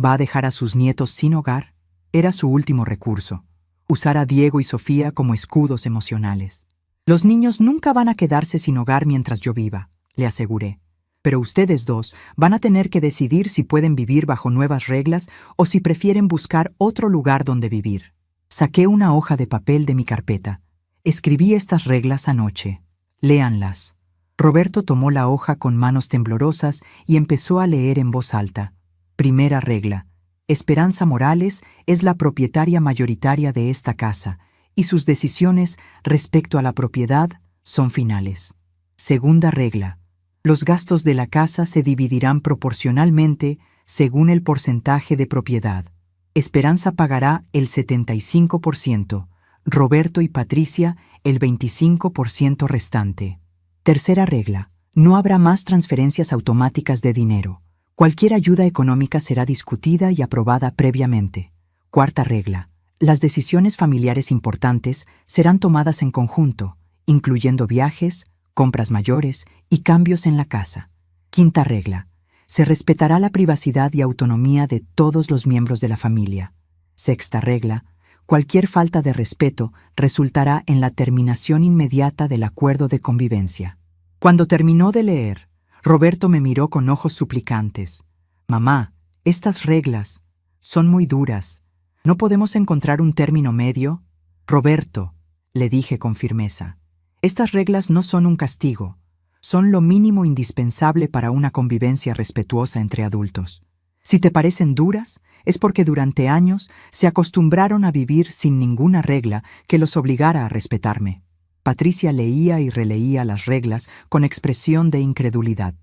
¿Va a dejar a sus nietos sin hogar?». Era su último recurso. Usar a Diego y Sofía como escudos emocionales. «Los niños nunca van a quedarse sin hogar mientras yo viva», le aseguré. «Pero ustedes dos van a tener que decidir si pueden vivir bajo nuevas reglas o si prefieren buscar otro lugar donde vivir». Saqué una hoja de papel de mi carpeta. «Escribí estas reglas anoche. Léanlas». Roberto tomó la hoja con manos temblorosas y empezó a leer en voz alta. Primera regla. Esperanza Morales es la propietaria mayoritaria de esta casa y sus decisiones respecto a la propiedad son finales. Segunda regla. Los gastos de la casa se dividirán proporcionalmente según el porcentaje de propiedad. Esperanza pagará el 75%, Roberto y Patricia el 25% restante. Tercera regla. No habrá más transferencias automáticas de dinero. Cualquier ayuda económica será discutida y aprobada previamente. Cuarta regla. Las decisiones familiares importantes serán tomadas en conjunto, incluyendo viajes, compras mayores y cambios en la casa. Quinta regla. Se respetará la privacidad y autonomía de todos los miembros de la familia. Sexta regla. Cualquier falta de respeto resultará en la terminación inmediata del acuerdo de convivencia. Cuando terminó de leer, Roberto me miró con ojos suplicantes. «Mamá, estas reglas son muy duras. ¿No podemos encontrar un término medio?» «Roberto», le dije con firmeza, «estas reglas no son un castigo. Son lo mínimo indispensable para una convivencia respetuosa entre adultos. Si te parecen duras, es porque durante años se acostumbraron a vivir sin ninguna regla que los obligara a respetarme». Patricia leía y releía las reglas con expresión de incredulidad.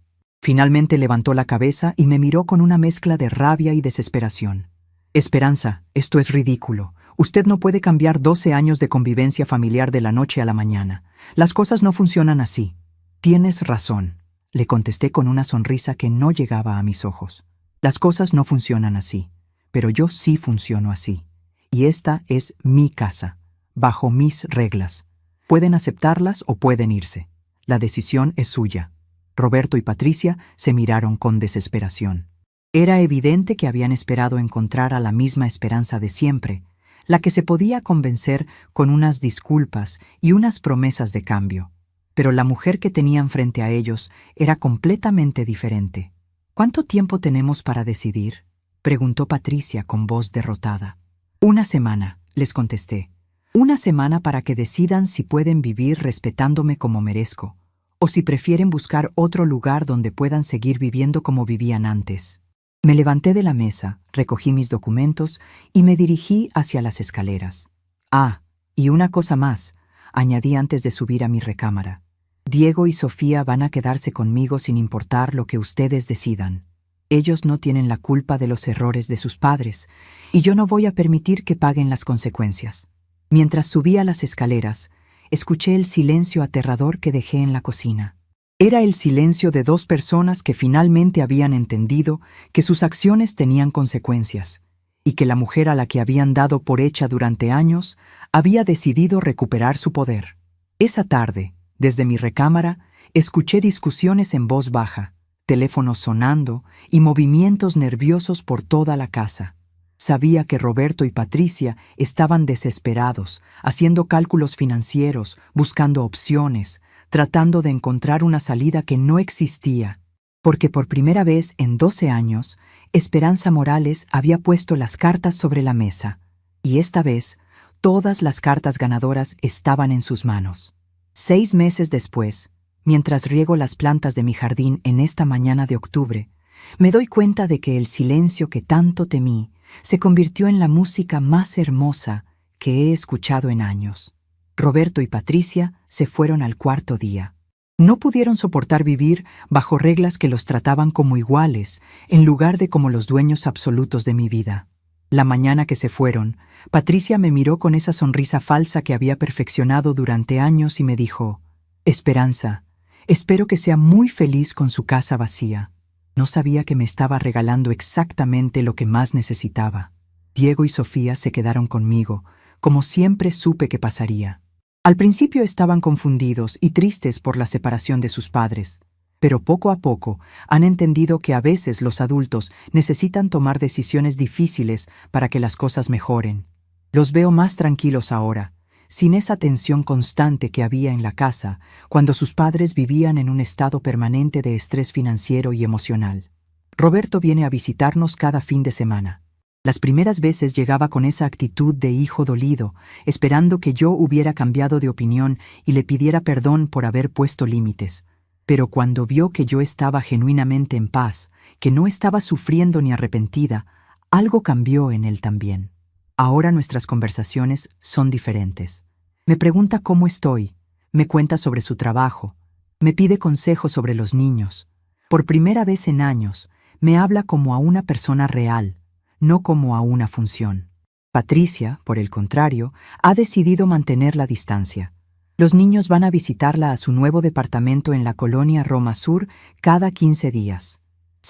Finalmente levantó la cabeza y me miró con una mezcla de rabia y desesperación. «Esperanza, esto es ridículo. Usted no puede cambiar 12 años de convivencia familiar de la noche a la mañana. Las cosas no funcionan así». «Tienes razón», le contesté con una sonrisa que no llegaba a mis ojos. «Las cosas no funcionan así, pero yo sí funciono así. Y esta es mi casa, bajo mis reglas. Pueden aceptarlas o pueden irse. La decisión es suya». Roberto y Patricia se miraron con desesperación. Era evidente que habían esperado encontrar a la misma Esperanza de siempre, la que se podía convencer con unas disculpas y unas promesas de cambio. Pero la mujer que tenían frente a ellos era completamente diferente. «¿Cuánto tiempo tenemos para decidir?», preguntó Patricia con voz derrotada. «Una semana», les contesté. «Una semana para que decidan si pueden vivir respetándome como merezco, o si prefieren buscar otro lugar donde puedan seguir viviendo como vivían antes». Me levanté de la mesa, recogí mis documentos y me dirigí hacia las escaleras. «Ah, y una cosa más», añadí antes de subir a mi recámara. «Diego y Sofía van a quedarse conmigo sin importar lo que ustedes decidan. Ellos no tienen la culpa de los errores de sus padres, y yo no voy a permitir que paguen las consecuencias». Mientras subía las escaleras, escuché el silencio aterrador que dejé en la cocina. Era el silencio de dos personas que finalmente habían entendido que sus acciones tenían consecuencias, y que la mujer a la que habían dado por hecha durante años había decidido recuperar su poder. Esa tarde, desde mi recámara, escuché discusiones en voz baja, teléfonos sonando y movimientos nerviosos por toda la casa. Sabía que Roberto y Patricia estaban desesperados, haciendo cálculos financieros, buscando opciones, tratando de encontrar una salida que no existía, porque por primera vez en 12 años, Esperanza Morales había puesto las cartas sobre la mesa, y esta vez, todas las cartas ganadoras estaban en sus manos. 6 meses después, mientras riego las plantas de mi jardín en esta mañana de octubre, me doy cuenta de que el silencio que tanto temí se convirtió en la música más hermosa que he escuchado en años. Roberto y Patricia se fueron al cuarto día. No pudieron soportar vivir bajo reglas que los trataban como iguales, en lugar de como los dueños absolutos de mi vida. La mañana que se fueron, Patricia me miró con esa sonrisa falsa que había perfeccionado durante años y me dijo: «Esperanza, espero que sea muy feliz con su casa vacía». No sabía que me estaba regalando exactamente lo que más necesitaba. Diego y Sofía se quedaron conmigo, como siempre supe que pasaría. Al principio estaban confundidos y tristes por la separación de sus padres, pero poco a poco han entendido que a veces los adultos necesitan tomar decisiones difíciles para que las cosas mejoren. Los veo más tranquilos ahora, sin esa tensión constante que había en la casa cuando sus padres vivían en un estado permanente de estrés financiero y emocional. Roberto viene a visitarnos cada fin de semana. Las primeras veces llegaba con esa actitud de hijo dolido, esperando que yo hubiera cambiado de opinión y le pidiera perdón por haber puesto límites. Pero cuando vio que yo estaba genuinamente en paz, que no estaba sufriendo ni arrepentida, algo cambió en él también. Ahora nuestras conversaciones son diferentes. Me pregunta cómo estoy, me cuenta sobre su trabajo, me pide consejos sobre los niños. Por primera vez en años, me habla como a una persona real, no como a una función. Patricia, por el contrario, ha decidido mantener la distancia. Los niños van a visitarla a su nuevo departamento en la colonia Roma Sur cada 15 días.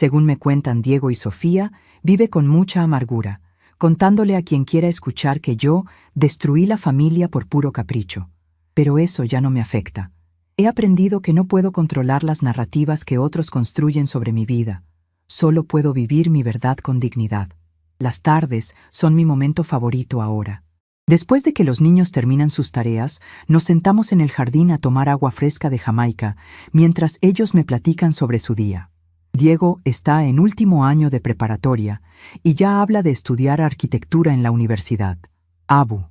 Según me cuentan Diego y Sofía, vive con mucha amargura, contándole a quien quiera escuchar que yo destruí la familia por puro capricho. Pero eso ya no me afecta. He aprendido que no puedo controlar las narrativas que otros construyen sobre mi vida. Solo puedo vivir mi verdad con dignidad. Las tardes son mi momento favorito ahora. Después de que los niños terminan sus tareas, nos sentamos en el jardín a tomar agua fresca de Jamaica, mientras ellos me platican sobre su día. Diego está en último año de preparatoria y ya habla de estudiar arquitectura en la universidad. Abu,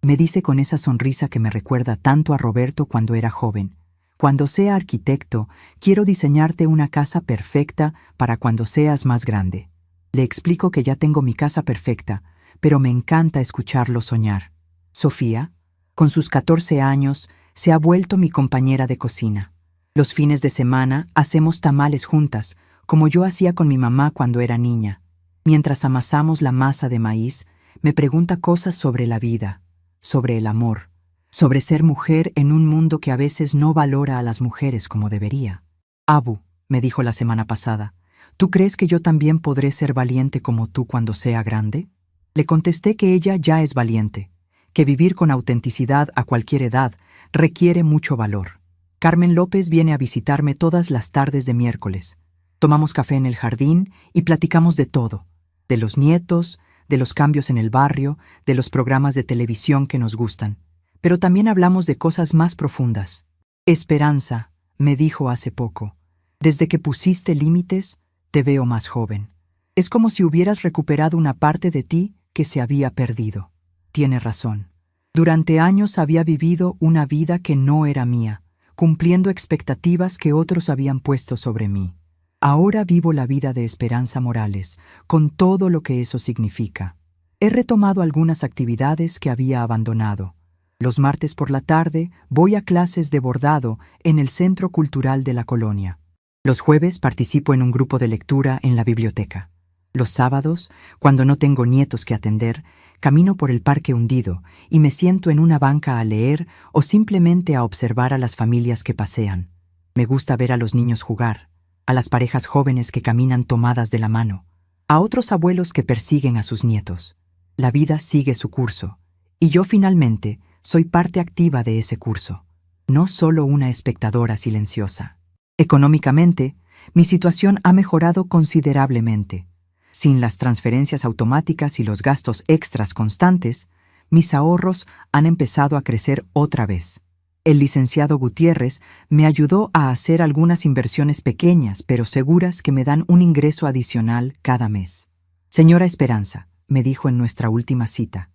me dice con esa sonrisa que me recuerda tanto a Roberto cuando era joven. Cuando sea arquitecto, quiero diseñarte una casa perfecta para cuando seas más grande. Le explico que ya tengo mi casa perfecta, pero me encanta escucharlo soñar. Sofía, con sus 14 años, se ha vuelto mi compañera de cocina. Los fines de semana hacemos tamales juntas, como yo hacía con mi mamá cuando era niña. Mientras amasamos la masa de maíz, me pregunta cosas sobre la vida, sobre el amor, sobre ser mujer en un mundo que a veces no valora a las mujeres como debería. Abu, me dijo la semana pasada, ¿tú crees que yo también podré ser valiente como tú cuando sea grande? Le contesté que ella ya es valiente, que vivir con autenticidad a cualquier edad requiere mucho valor. Carmen López viene a visitarme todas las tardes de miércoles. Tomamos café en el jardín y platicamos de todo, de los nietos, de los cambios en el barrio, de los programas de televisión que nos gustan. Pero también hablamos de cosas más profundas. Esperanza, me dijo hace poco, desde que pusiste límites, te veo más joven. Es como si hubieras recuperado una parte de ti que se había perdido. Tiene razón. Durante años había vivido una vida que no era mía, cumpliendo expectativas que otros habían puesto sobre mí. Ahora vivo la vida de Esperanza Morales, con todo lo que eso significa. He retomado algunas actividades que había abandonado. Los martes por la tarde voy a clases de bordado en el Centro Cultural de la Colonia. Los jueves participo en un grupo de lectura en la biblioteca. Los sábados, cuando no tengo nietos que atender, camino por el Parque Hundido y me siento en una banca a leer o simplemente a observar a las familias que pasean. Me gusta ver a los niños jugar, a las parejas jóvenes que caminan tomadas de la mano, a otros abuelos que persiguen a sus nietos. La vida sigue su curso, y yo finalmente soy parte activa de ese curso, no solo una espectadora silenciosa. Económicamente, mi situación ha mejorado considerablemente. Sin las transferencias automáticas y los gastos extras constantes, mis ahorros han empezado a crecer otra vez. El licenciado Gutiérrez me ayudó a hacer algunas inversiones pequeñas pero seguras que me dan un ingreso adicional cada mes. Señora Esperanza, me dijo en nuestra última cita,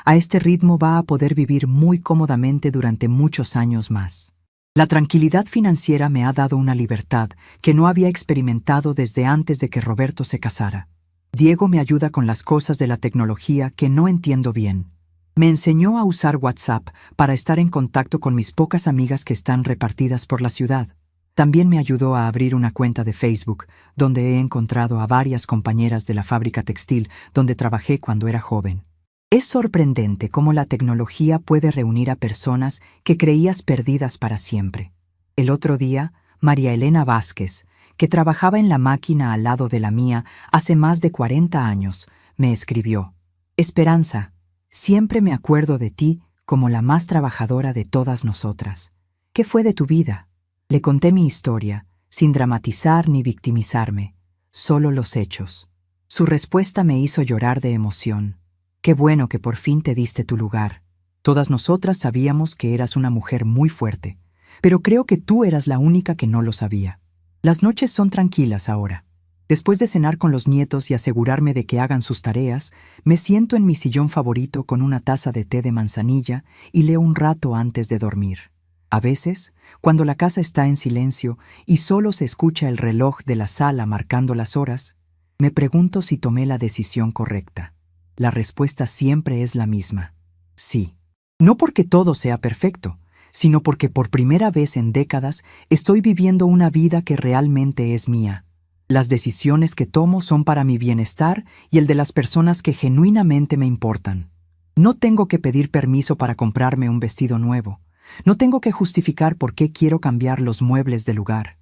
a este ritmo va a poder vivir muy cómodamente durante muchos años más. La tranquilidad financiera me ha dado una libertad que no había experimentado desde antes de que Roberto se casara. Diego me ayuda con las cosas de la tecnología que no entiendo bien. Me enseñó a usar WhatsApp para estar en contacto con mis pocas amigas que están repartidas por la ciudad. También me ayudó a abrir una cuenta de Facebook, donde he encontrado a varias compañeras de la fábrica textil donde trabajé cuando era joven. Es sorprendente cómo la tecnología puede reunir a personas que creías perdidas para siempre. El otro día, María Elena Vázquez, que trabajaba en la máquina al lado de la mía hace más de 40 años, me escribió: Esperanza, siempre me acuerdo de ti como la más trabajadora de todas nosotras. ¿Qué fue de tu vida? Le conté mi historia, sin dramatizar ni victimizarme, solo los hechos. Su respuesta me hizo llorar de emoción. Qué bueno que por fin te diste tu lugar. Todas nosotras sabíamos que eras una mujer muy fuerte, pero creo que tú eras la única que no lo sabía. Las noches son tranquilas ahora. Después de cenar con los nietos y asegurarme de que hagan sus tareas, me siento en mi sillón favorito con una taza de té de manzanilla y leo un rato antes de dormir. A veces, cuando la casa está en silencio y solo se escucha el reloj de la sala marcando las horas, me pregunto si tomé la decisión correcta. La respuesta siempre es la misma: sí. No porque todo sea perfecto, sino porque por primera vez en décadas estoy viviendo una vida que realmente es mía. Las decisiones que tomo son para mi bienestar y el de las personas que genuinamente me importan. No tengo que pedir permiso para comprarme un vestido nuevo. No tengo que justificar por qué quiero cambiar los muebles de lugar.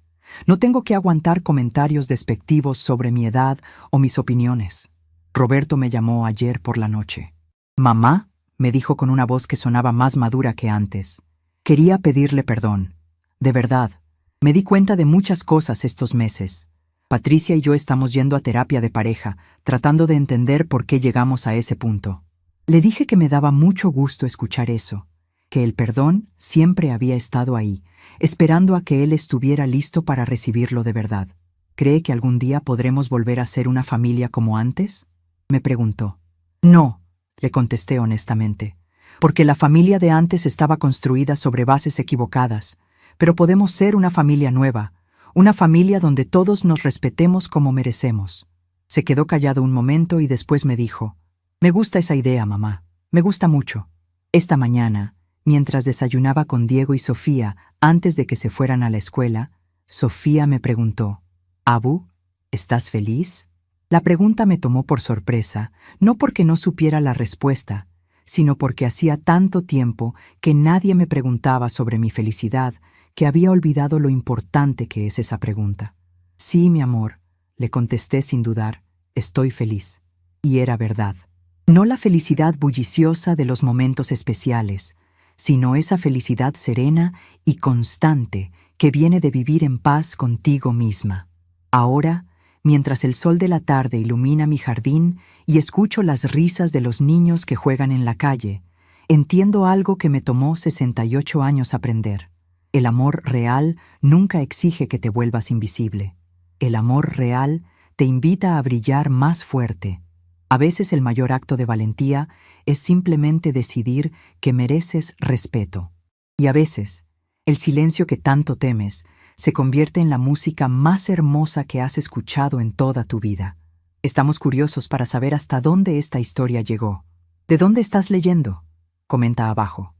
No tengo que aguantar comentarios despectivos sobre mi edad o mis opiniones. Roberto me llamó ayer por la noche. «Mamá», me dijo con una voz que sonaba más madura que antes. Quería pedirle perdón. De verdad, me di cuenta de muchas cosas estos meses. Patricia y yo estamos yendo a terapia de pareja, tratando de entender por qué llegamos a ese punto. Le dije que me daba mucho gusto escuchar eso, que el perdón siempre había estado ahí, esperando a que él estuviera listo para recibirlo de verdad. ¿Cree que algún día podremos volver a ser una familia como antes?, me preguntó. No, le contesté honestamente, porque la familia de antes estaba construida sobre bases equivocadas, pero podemos ser una familia nueva, una familia donde todos nos respetemos como merecemos. Se quedó callado un momento y después me dijo: «Me gusta esa idea, mamá, me gusta mucho». Esta mañana, mientras desayunaba con Diego y Sofía antes de que se fueran a la escuela, Sofía me preguntó: «Abu, ¿estás feliz?». La pregunta me tomó por sorpresa, no porque no supiera la respuesta, sino porque hacía tanto tiempo que nadie me preguntaba sobre mi felicidad que había olvidado lo importante que es esa pregunta. «Sí, mi amor», le contesté sin dudar, «estoy feliz». Y era verdad. No la felicidad bulliciosa de los momentos especiales, sino esa felicidad serena y constante que viene de vivir en paz contigo misma. Ahora, mientras el sol de la tarde ilumina mi jardín y escucho las risas de los niños que juegan en la calle, entiendo algo que me tomó 68 años aprender. El amor real nunca exige que te vuelvas invisible. El amor real te invita a brillar más fuerte. A veces el mayor acto de valentía es simplemente decidir que mereces respeto. Y a veces, el silencio que tanto temes se convierte en la música más hermosa que has escuchado en toda tu vida. Estamos curiosos para saber hasta dónde esta historia llegó. ¿De dónde estás leyendo? Comenta abajo.